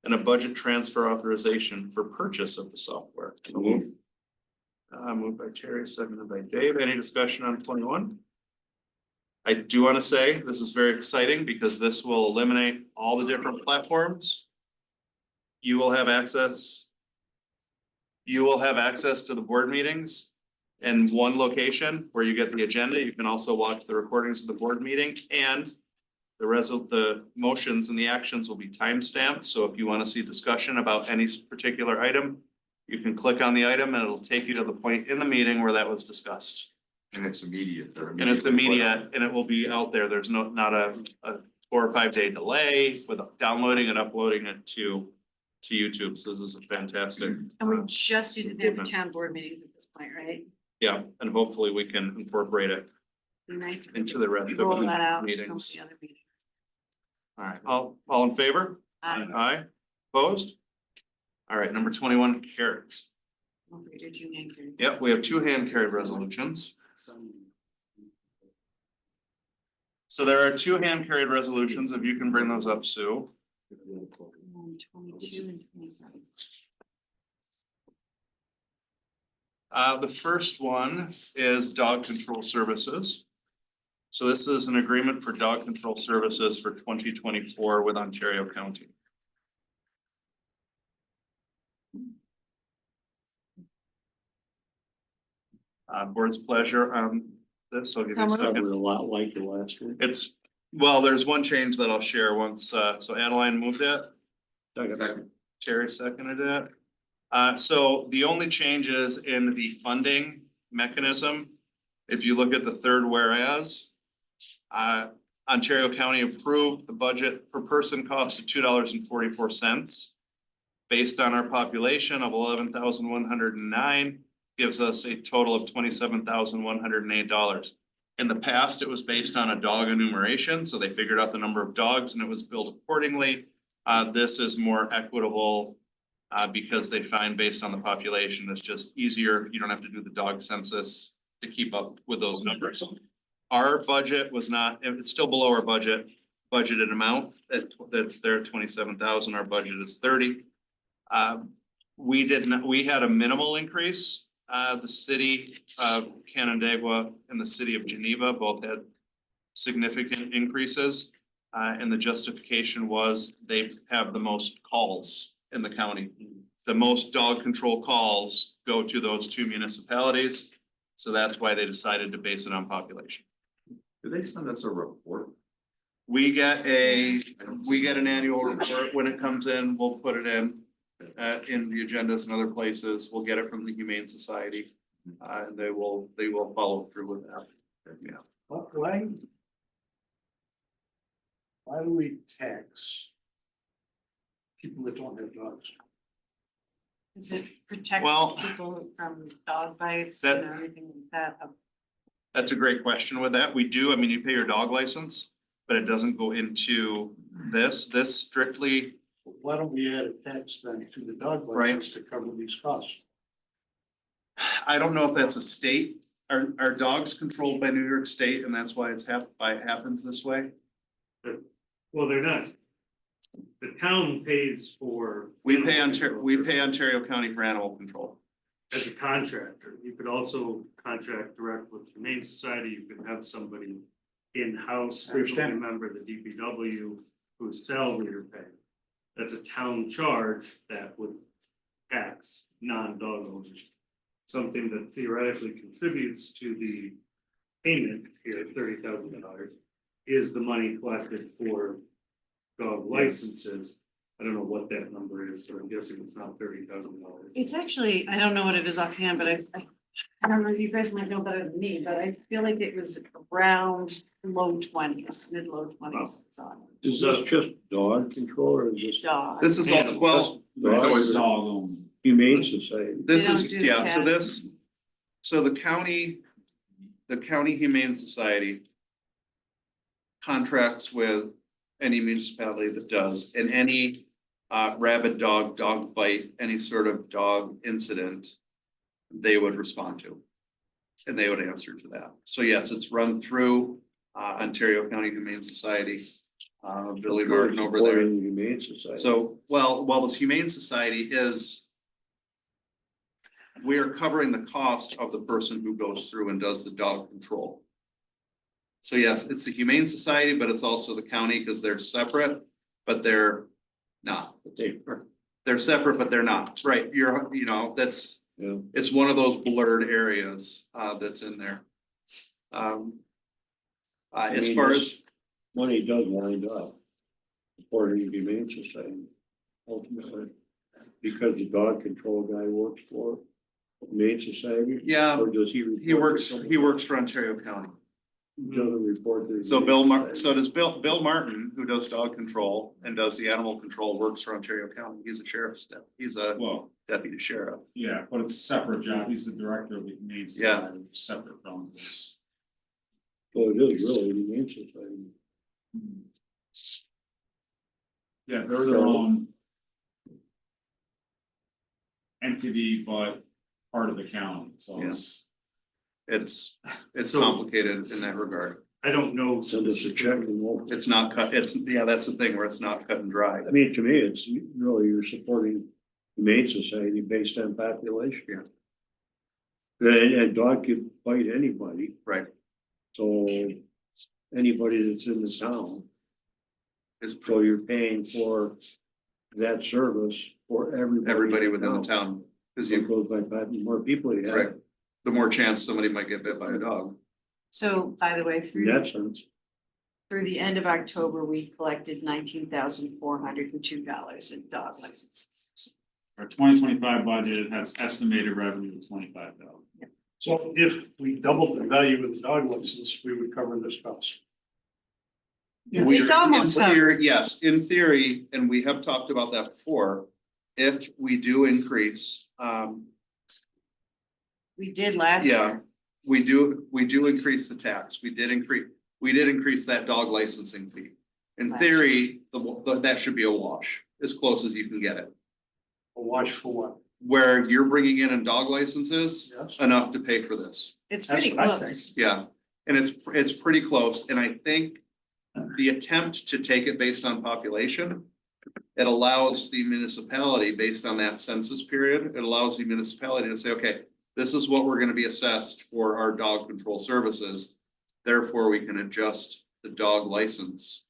and a budget transfer authorization for purchase of the software. Moved by Terry, seconded by Dave. Any discussion on 21? I do want to say this is very exciting because this will eliminate all the different platforms. You will have access. You will have access to the board meetings in one location where you get the agenda. You can also watch the recordings of the board meeting, and the motions and the actions will be timestamped. So if you want to see discussion about any particular item, you can click on the item and it'll take you to the point in the meeting where that was discussed. And it's immediate. And it's immediate and it will be out there. There's not a 4 or 5 day delay with downloading and uploading it to YouTube. So this is a fantastic. And we're just using it for town board meetings at this point, right? Yeah, and hopefully we can incorporate it Be nice. if into the rest of Roll that the out. in some of meetings. the other meetings. All right, all in favor? Aye. Aye, opposed? All right, number 21 carries. Don't forget your 2 hand carries. Yep, we have 2 hand carried resolutions. So there are 2 hand carried resolutions. If you can bring those up, Sue. 22 and 27. The first one is dog control services. So this is an agreement for dog control services for 2024 with Ontario County. Board's pleasure on this. I'll give you a So second. Covered a lot like the last one. It's, well, there's one change that I'll share once, so Adeline moved it, Second. Terry seconded it. So the only changes in the funding mechanism, if you look at the third whereas, Ontario County approved the budget per person cost of $2.44. Based on our population of 11,109, gives us a total of $27,108. In the past, it was based on a dog enumeration, so they figured out the number of dogs and it was billed accordingly. This is more equitable because they find based on the population, it's just easier. You don't have to do the dog census to keep up with those numbers. Our budget was not, it's still below our budgeted amount. That's there 27,000. Our budget is 30. We had a minimal increase. The city of Canandaigua and the city of Geneva both had significant increases. And the justification was they have the most calls in the county. The most dog control calls go to those two municipalities. So that's why they decided to base it on population. Do they send us a report? We get an annual report. When it comes in, we'll put it in the agendas and other places. We'll get it from the Humane Society. And they will follow through with that. Yeah. Why do we tax people that don't have dogs? Is it protects Well, people from dog bites that- and everything like that? That's a great question with that. We do, I mean, you pay your dog license, but it doesn't go into this strictly. Why don't we add a tax then to the dog Right. license to cover these costs? I don't know if that's a state, are dogs controlled by New York State and that's why it happens this way? Well, they're not. The town pays for. We pay Ontario County for animal control. As a contractor, you could also contract direct with Humane Society, you could have somebody in-house, have a Understand. member of the DPW whose salary you're paying. That's a town charge that would tax non-dog owners. Something that theoretically contributes to the payment here, $30,000, is the money collected for dog licenses. I don't know what that number is, but I'm guessing it's not $30,000. It's actually, I don't know what it is offhand, but I don't know if you guys might know better than me, but I feel like it was around low 20s, mid-low 20s. It's on Is this just dog control or is this? dog. This is all, well, Dogs Dog or owned. Humane Society. this They is, don't do yeah, so cats. so the county Humane Society contracts with any municipality that does, and any rabid dog bite, any sort of dog incident, they would respond to. And they would answer to that. So yes, it's run through Ontario County Humane Society, Billy Martin over there. Supporting the Humane Society. So, while this Humane Society is, we are covering the cost of the person who goes through and does the dog control. So yes, it's the Humane Society, but it's also the county because they're separate, but they're not. But they, They're separate, but they're not. Right, that's, yeah. it's one of those blurred areas that's in there. As far as, Money does wind up supporting the Humane Society ultimately. Because the dog control guy works for Humane Society. yeah, Or does he? he works for Ontario County. Doesn't report to. the So Humane Society. does Bill Martin, who does dog control and does the animal control, works for Ontario County. He's a sheriff's he's a Well, deputy sheriff. yeah, but it's a separate job. He's the director of the Humane Yeah. Society, separate from this. So it is really the Humane Society. Yeah, they're their own entity, but part of the county, so it's. It's So- complicated in that regard. I don't know. Send us a check and we'll. It's not cut, that's the thing where it's not cut and dry. I mean, to me, it's really you're supporting Humane Society based on population. Yeah. And dog could bite anybody, Right. so anybody that's in the town. Is So you're paying for that service for everybody. everybody within the town, because It you, goes by the more people you right, have, the more chance somebody might get bit by a dog. So by the way, in through that sense. the end of October, we collected $19,402 in dog licenses. Our 2025 budget has estimated revenue of 25,000. So if we doubled the value of the dog license, we would cover this cost. It's almost In theory, yes, in theory, and we have talked about that before, if we do increase, We did last year. yeah, we do increase the tax. We did increase that dog licensing fee. In Last theory, that should be a wash, as close as you can get it. A wash for what? Where you're bringing in dog licenses, Yes. enough to pay for this. It's That's pretty what I close. Yeah, and it's pretty close, and I think the attempt to take it based on population. It allows the municipality, based on that census period, it allows the municipality to say, okay, this is what we're gonna be assessed for our dog control services. Therefore, we can adjust the dog license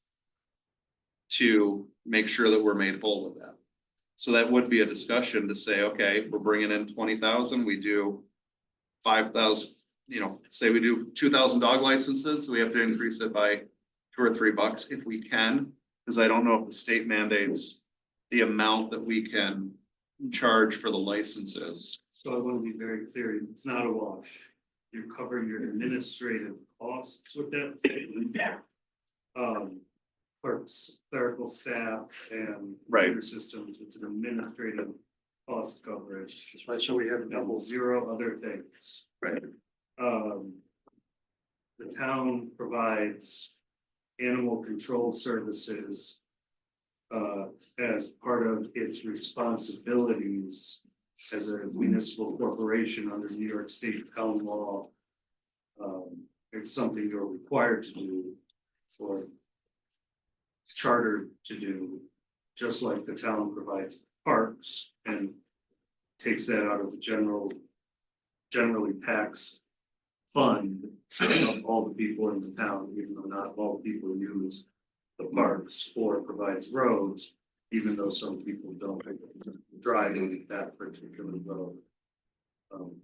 to make sure that we're made whole with that. So that would be a discussion to say, okay, we're bringing in 20,000, we do 5,000, say we do 2,000 dog licenses, we have to increase it by $2 or $3 if we can, because I don't know if the state mandates the amount that we can charge for the licenses. So I want to be very clear, it's not a wash. You're covering your administrative costs with that. Clerks, clerical staff and. Right. computer Systems, it's an administrative cost coverage. That's why, so we have a Double double. zero other things. Right. The town provides animal control services. As part of its responsibilities as a municipal corporation under New York State town law. It's something you're required to do, or chartered to do, just like the town provides parks and takes that out of the generally tax fund of all the people in the town, even though not all people use the parks or provides roads, even though some people don't drive in that particular road.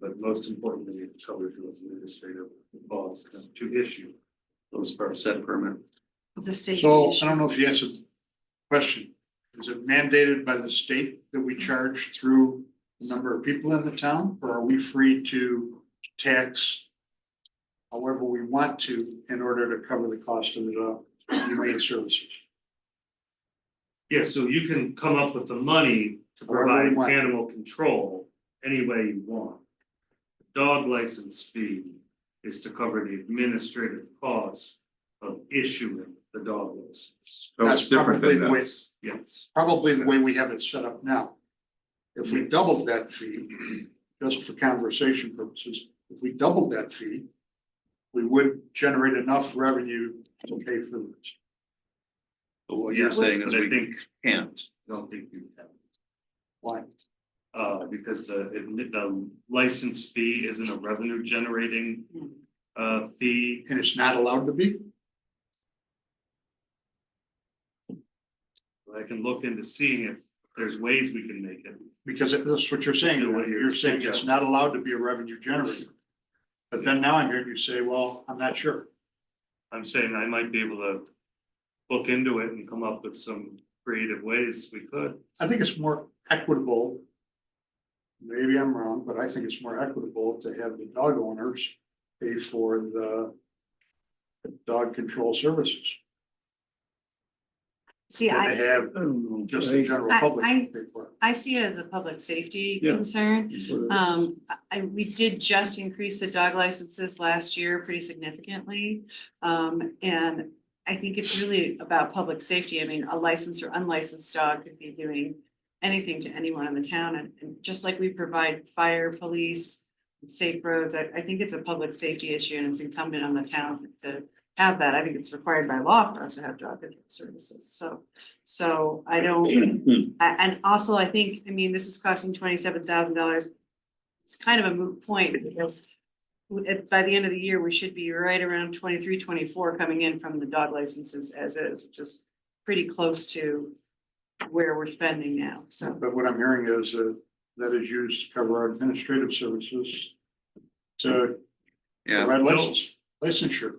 But most importantly, it covers your administrative costs to issue those permits. Said permit. It's a safety So issue. I don't know if you answered the question. Is it mandated by the state that we charge through the number of people in the town, or are we free to tax however we want to in order to cover the cost of the humane services? Yeah, so you can come up with the money to However you provide want. animal control any way you want. Dog license fee is to cover the administrative costs of issuing the dog license. So it's That's different probably than the way- this. Yes, Probably the way we have it set up now. If we doubled that fee, just for conversation purposes, if we doubled that fee, we would generate enough revenue to pay for this. But what you're yes, saying but is I we think, can't. don't think you can. Why? Because the license fee isn't a revenue generating fee. And it's not allowed to be? I can look into seeing if there's ways we can make it. Because that's what you're saying, Do what you're you're saying it's suggesting. not allowed to be a revenue generator. But then now I'm hearing you say, well, I'm not sure. I'm saying I might be able to look into it and come up with some creative ways we could. I think it's more equitable. Maybe I'm wrong, but I think it's more equitable to have the dog owners pay for the dog control services. See, Than I, they have I don't know. just the general I- public I- pay for it. I see it as a public safety Yeah. concern. I- We did just increase the dog licenses last year pretty significantly. And I think it's really about public safety. I mean, a licensed or unlicensed dog could be doing anything to anyone in the town. And just like we provide fire, police, safe roads, I think it's a public safety issue and it's incumbent on the town to have that. I think it's required by law for us to have dog control services. So I don't, and also I think, I mean, this is costing $27,000. it's kind of a moot point because by the end of the year, we should be right around 23, 24 coming in from the dog licenses as is, which is pretty close to where we're spending now, so. But what I'm hearing is that is used to cover our administrative services to Yeah, provide licensure.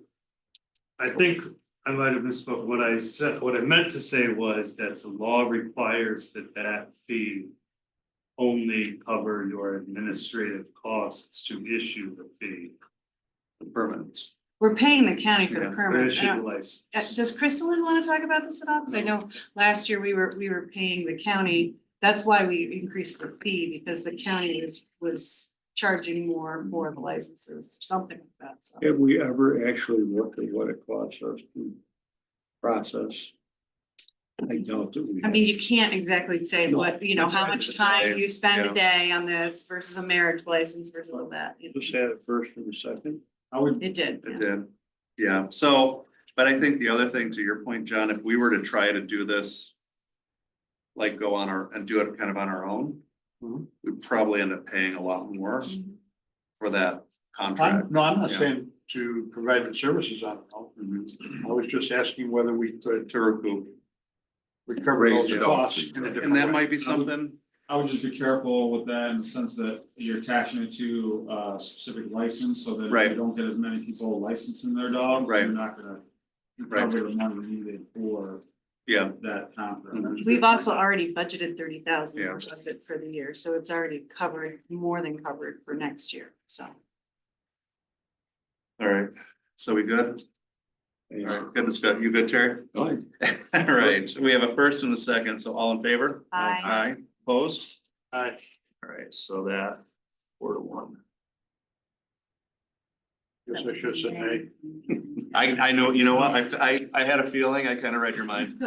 I think I might have misspoken. What I said, what I meant to say was that the law requires that fee only cover your administrative costs to issue the fee. permanent. We're paying the county for the Yeah, Or permits. issue the license. Does Crystalline want to talk about this at all? Because I know last year we were paying the county. That's why we increased the fee because the county was charging more for the licenses, something like that, so. Have we ever actually looked at what it costs us to process? I doubt that we. I mean, you can't exactly say No, what, you know, how that's much right. time you spend Yeah. a day on this versus a marriage license versus all that. you know. Just had it first and the second. I would, It did. It yeah. did. Yeah, so, but I think the other thing to your point, John, if we were to try to do this. Like go on our, and do it kind of on our own. Mhm. We'd probably end up paying a lot more Mhm. for that contract. I'm not Yeah. saying to provide the services on it. I was just asking whether we could To recoup, recover Raise those it up. costs in a different and that way. might be something, I would just be careful with that in the sense that you're attaching it to a specific license, so that if Right. you don't get as many people licensing their dog, Right. you're not gonna Right. recover the money needed for yeah, that contract. We've also already budgeted 30,000 Yeah. of it for the year, so it's already covered, more than covered for next year, so. all right, so we good? All right, good discussion, you good, Terry? Fine. All right, we have a first and a second, so all in favor? Aye. Aye, opposed? Aye. All right, so that 4-1. Guess I should have said nay. I know, you know what, I had a feeling, I kind of read your mind.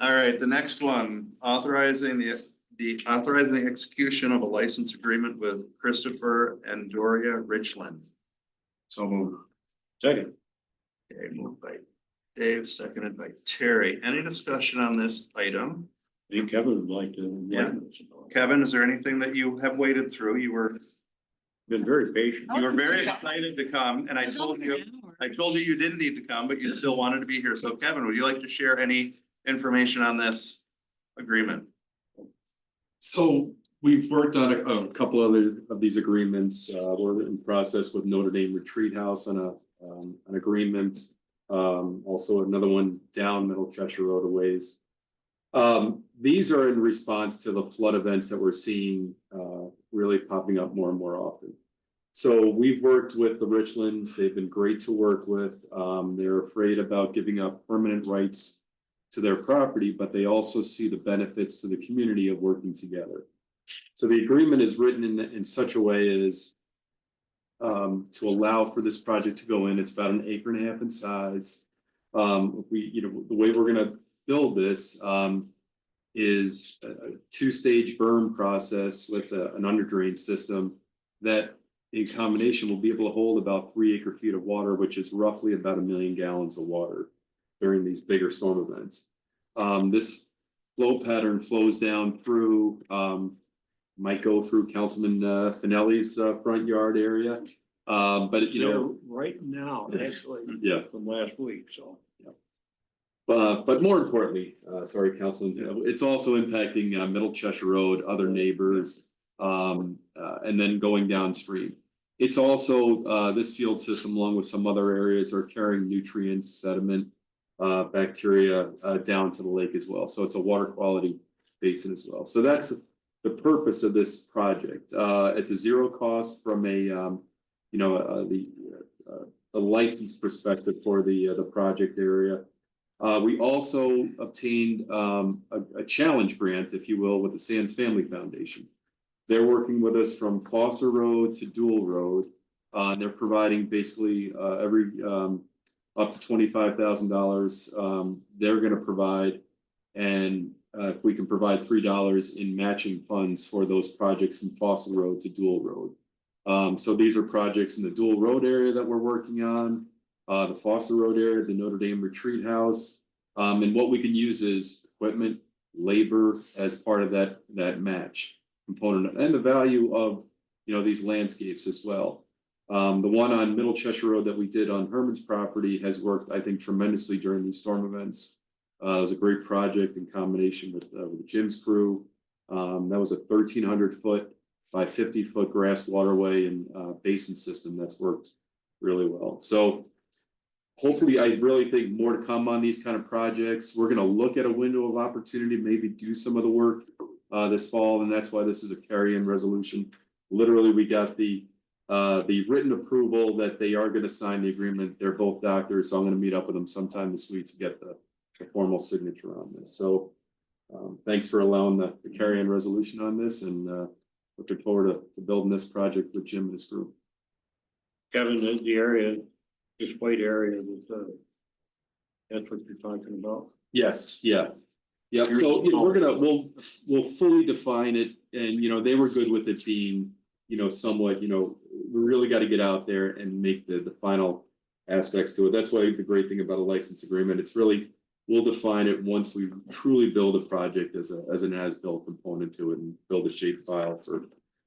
All right, the next one, authorizing the authorizing the execution of a license agreement with Christopher and Doria Richland. So move. Second. Okay, moved by Dave, seconded by Terry. Any discussion on this item? I think Kevin would like to. Yeah. Kevin, is there anything that you have waded through? You were Been very patient. very excited to come, and I told you you didn't need to come, but you still wanted to be here. So Kevin, would you like to share any information on this agreement? So we've worked on a couple other of these agreements. We're in process with Notre Dame Retreat House on an agreement. Also another one down Middle Cheshire Road a ways. These are in response to the flood events that we're seeing really popping up more and more often. So we've worked with the Richlands. They've been great to work with. They're afraid about giving up permanent rights to their property, but they also see the benefits to the community of working together. So the agreement is written in such a way as to allow for this project to go in. It's about 1.5 acres in size. The way we're gonna build this is a 2-stage berm process with an under drain system that in combination will be able to hold about 3 acre-feet of water, which is roughly about 1 million gallons of water during these bigger storm events. This flow pattern flows down through, might go through Councilman Finelli's front yard area. But Right now, actually. Yeah. From last week, so. But more importantly, sorry, Councilman, it's also impacting Middle Cheshire Road, other neighbors, and then going downstream. It's also, this field system, along with some other areas, are carrying nutrients, sediment, bacteria down to the lake as well. So it's a water quality basin as well. So that's the purpose of this project. It's a zero cost from a license perspective for the project area. We also obtained a challenge grant, if you will, with the Sands Family Foundation. They're working with us from Foster Road to Dual Road. They're providing basically every up to $25,000. They're going to provide, and if we can provide $3 in matching funds for those projects from Foster Road to Dual Road. So these are projects in the Dual Road area that we're working on. The Foster Road area, the Notre Dame Retreat House. And what we can use is equipment labor as part of that match component, and the value of, you know, these landscapes as well. The one on Middle Cheshire Road that we did on Herman's property has worked, I think, tremendously during these storm events. It was a great project in combination with Jim's crew. That was a 1,300-foot by 50-foot grass waterway and basin system that's worked really well. So hopefully, I really think more to come on these kind of projects. We're gonna look at a window of opportunity, maybe do some of the work this fall, and that's why this is a carry-in resolution. Literally, we got the written approval that they are gonna sign the agreement. They're both doctors, so I'm gonna meet up with them sometime this week to get the formal signature on this. So thanks for allowing the carry-in resolution on this, and looking forward to building this project with Jim and his group. Kevin, the area, this white area that, that's what you're talking about. Yes, yeah. Yeah, so, you know, we'll fully define it, and, you know, they were good with it being, you know, somewhat, you know, we really got to get out there and make the final aspects to it. That's why the great thing about a license agreement, it's really, we'll define it once we truly build a project as an as-built component to it and build a shape file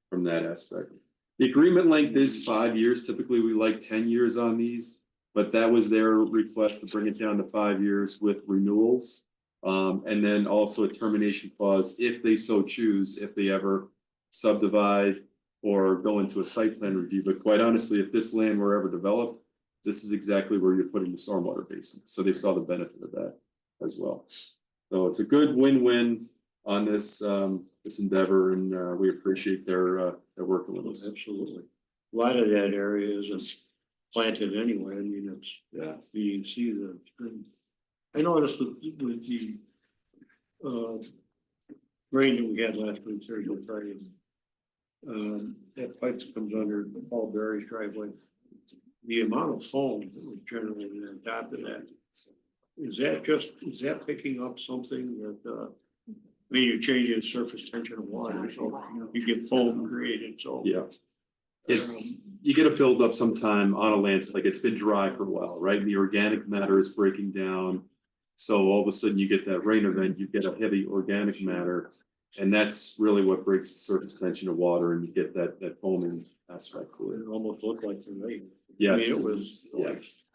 from that aspect. The agreement length is 5 years. Typically, we like 10 years on these, but that was their request to bring it down to 5 years with renewals. And then also a termination clause if they so choose, if they ever subdivide or go into a site plan review. But quite honestly, if this land were ever developed, this is exactly where you're putting the stormwater basin. So they saw the benefit of that as well. So it's a good win-win on this this endeavor, and we appreciate their working with us. Absolutely. A lot of that area isn't planted anyway. I mean, it's, Yeah. you can see the. I noticed with the rain that we had last week, Thursday, Friday. That pipe that comes under Paul Berry's driveway. The amount of foam that was generated on top of that. Is that picking up something that, I mean, you're changing the surface tension of water, so you get foam created, so. Yeah. It's, you get a buildup sometime on a landscape, like it's been dry for a while, right? And the organic matter is breaking down. So all of a sudden you get that rain event, you get a heavy organic matter. And that's really what breaks the surface tension of water, and you get that foaming aspect to it. It almost looked like the rain. Yes. I mean, it was. Yes.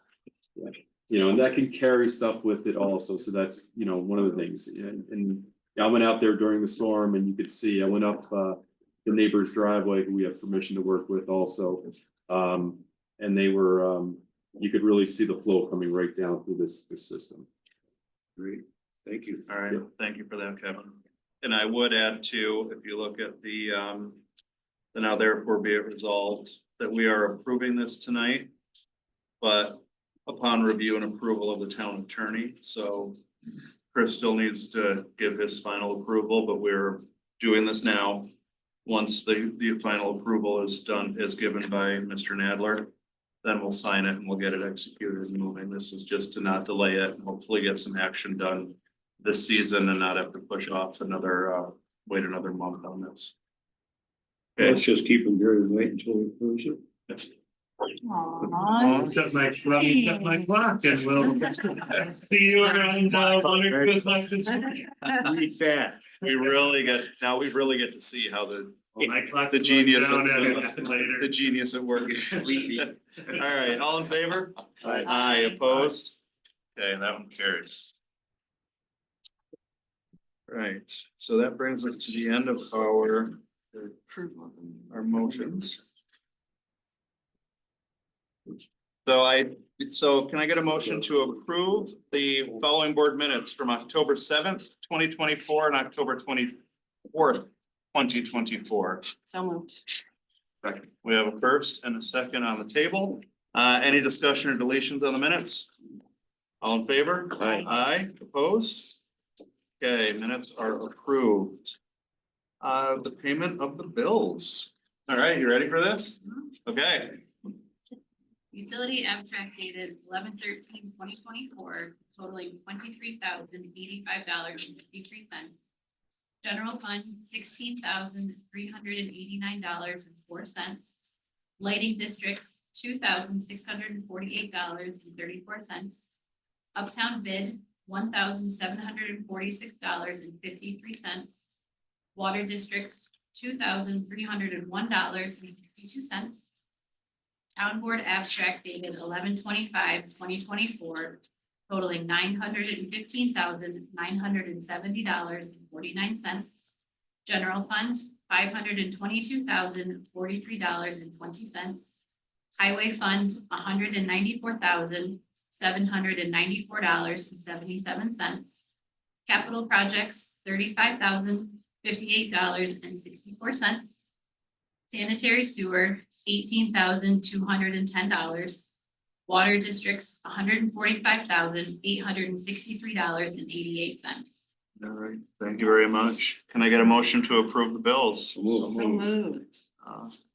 Yeah. You know, and that can carry stuff with it also. So that's, you know, one of the things. And I went out there during the storm, and you could see, I went up the neighbor's driveway who we have permission to work with also. And they were, you could really see the flow coming right down through this system. Great, thank you. All right, thank you for that, Kevin. And I would add too, if you look at the now therefore be it resolved that we are approving this tonight, but upon review and approval of the town attorney. So Chris still needs to give his final approval, but we're doing this now. Once the final approval is done, is given by Mr. Nadler, then we'll sign it and we'll get it executed and moving. This is just to not delay it and hopefully get some action done this season and not have to push off another, wait another month on this. Let's just keep them here and wait until we close it. That's Aw, Set my clock and we'll see you around, this week. Read fast. we really get, now we really get to see how the My clock's the genius of down later. the genius at work is sleepy. All right, all in favor? Aye. Aye, opposed? Okay, that one carries. Right, so that brings us to the end of our motions. So can I get a motion to approve the following board minutes from October 7th, 2024 and October 24th, 2024? so moved. We have a first and a second on the table. Any discussion or deletions on the minutes? All in favor? Aye. Aye, opposed? Okay, minutes are approved. The payment of the bills. All right, you ready for this? Okay. Utility abstract dated 11/13/2024 totaling $23,085.53. General fund $16,389.04. Lighting districts $2,648.34. Uptown bid $1,746.53. Water districts, $2,301.62. Town board abstract dated 11/25/2024, totaling $915,970.49. General fund, $522,043.20. Highway fund, $194,794.77. Capital projects, $35,058.64. Sanitary sewer, $18,210. Water districts, $145,863.88. All right, thank you very much. Can I get a motion to approve the bills? So moved.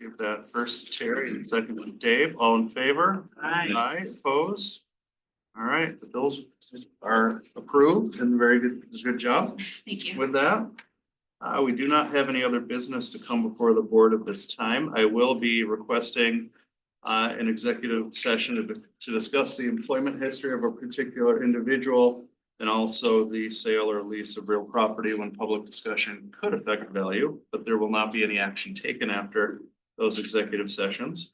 Give that first to Terry and second to Dave. All in favor? Aye. Aye, opposed? All right, the bills are approved and very good job Thank you. with that. We do not have any other business to come before the board at this time. I will be requesting an executive session to discuss the employment history of a particular individual and also the sale or lease of real property when public discussion could affect value, but there will not be any action taken after those executive sessions.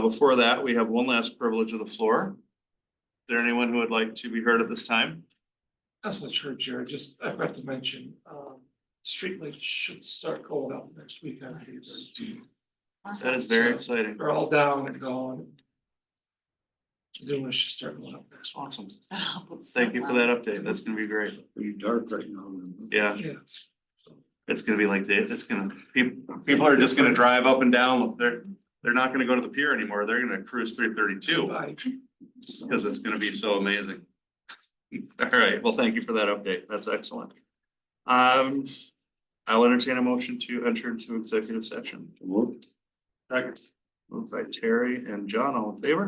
Before that, we have one last privilege of the floor. Is there anyone who would like to be heard at this time? That's what's true, Jared. Just, I forgot to mention, street lights should start going up next week. I think That is very exciting. they're all down and going. The new ones should start going up next week. Awesome. Thank you for that update. That's gonna be great. Pretty dark right now. Yeah, Yeah. it's gonna be like, people are just gonna drive up and down. They're not gonna go to the pier anymore. They're gonna cruise 332 because it's gonna be so amazing. All right, well, thank you for that update. That's excellent. I'll entertain a motion to enter into executive session. Moved. Second. Moved by Terry and John, all in favor?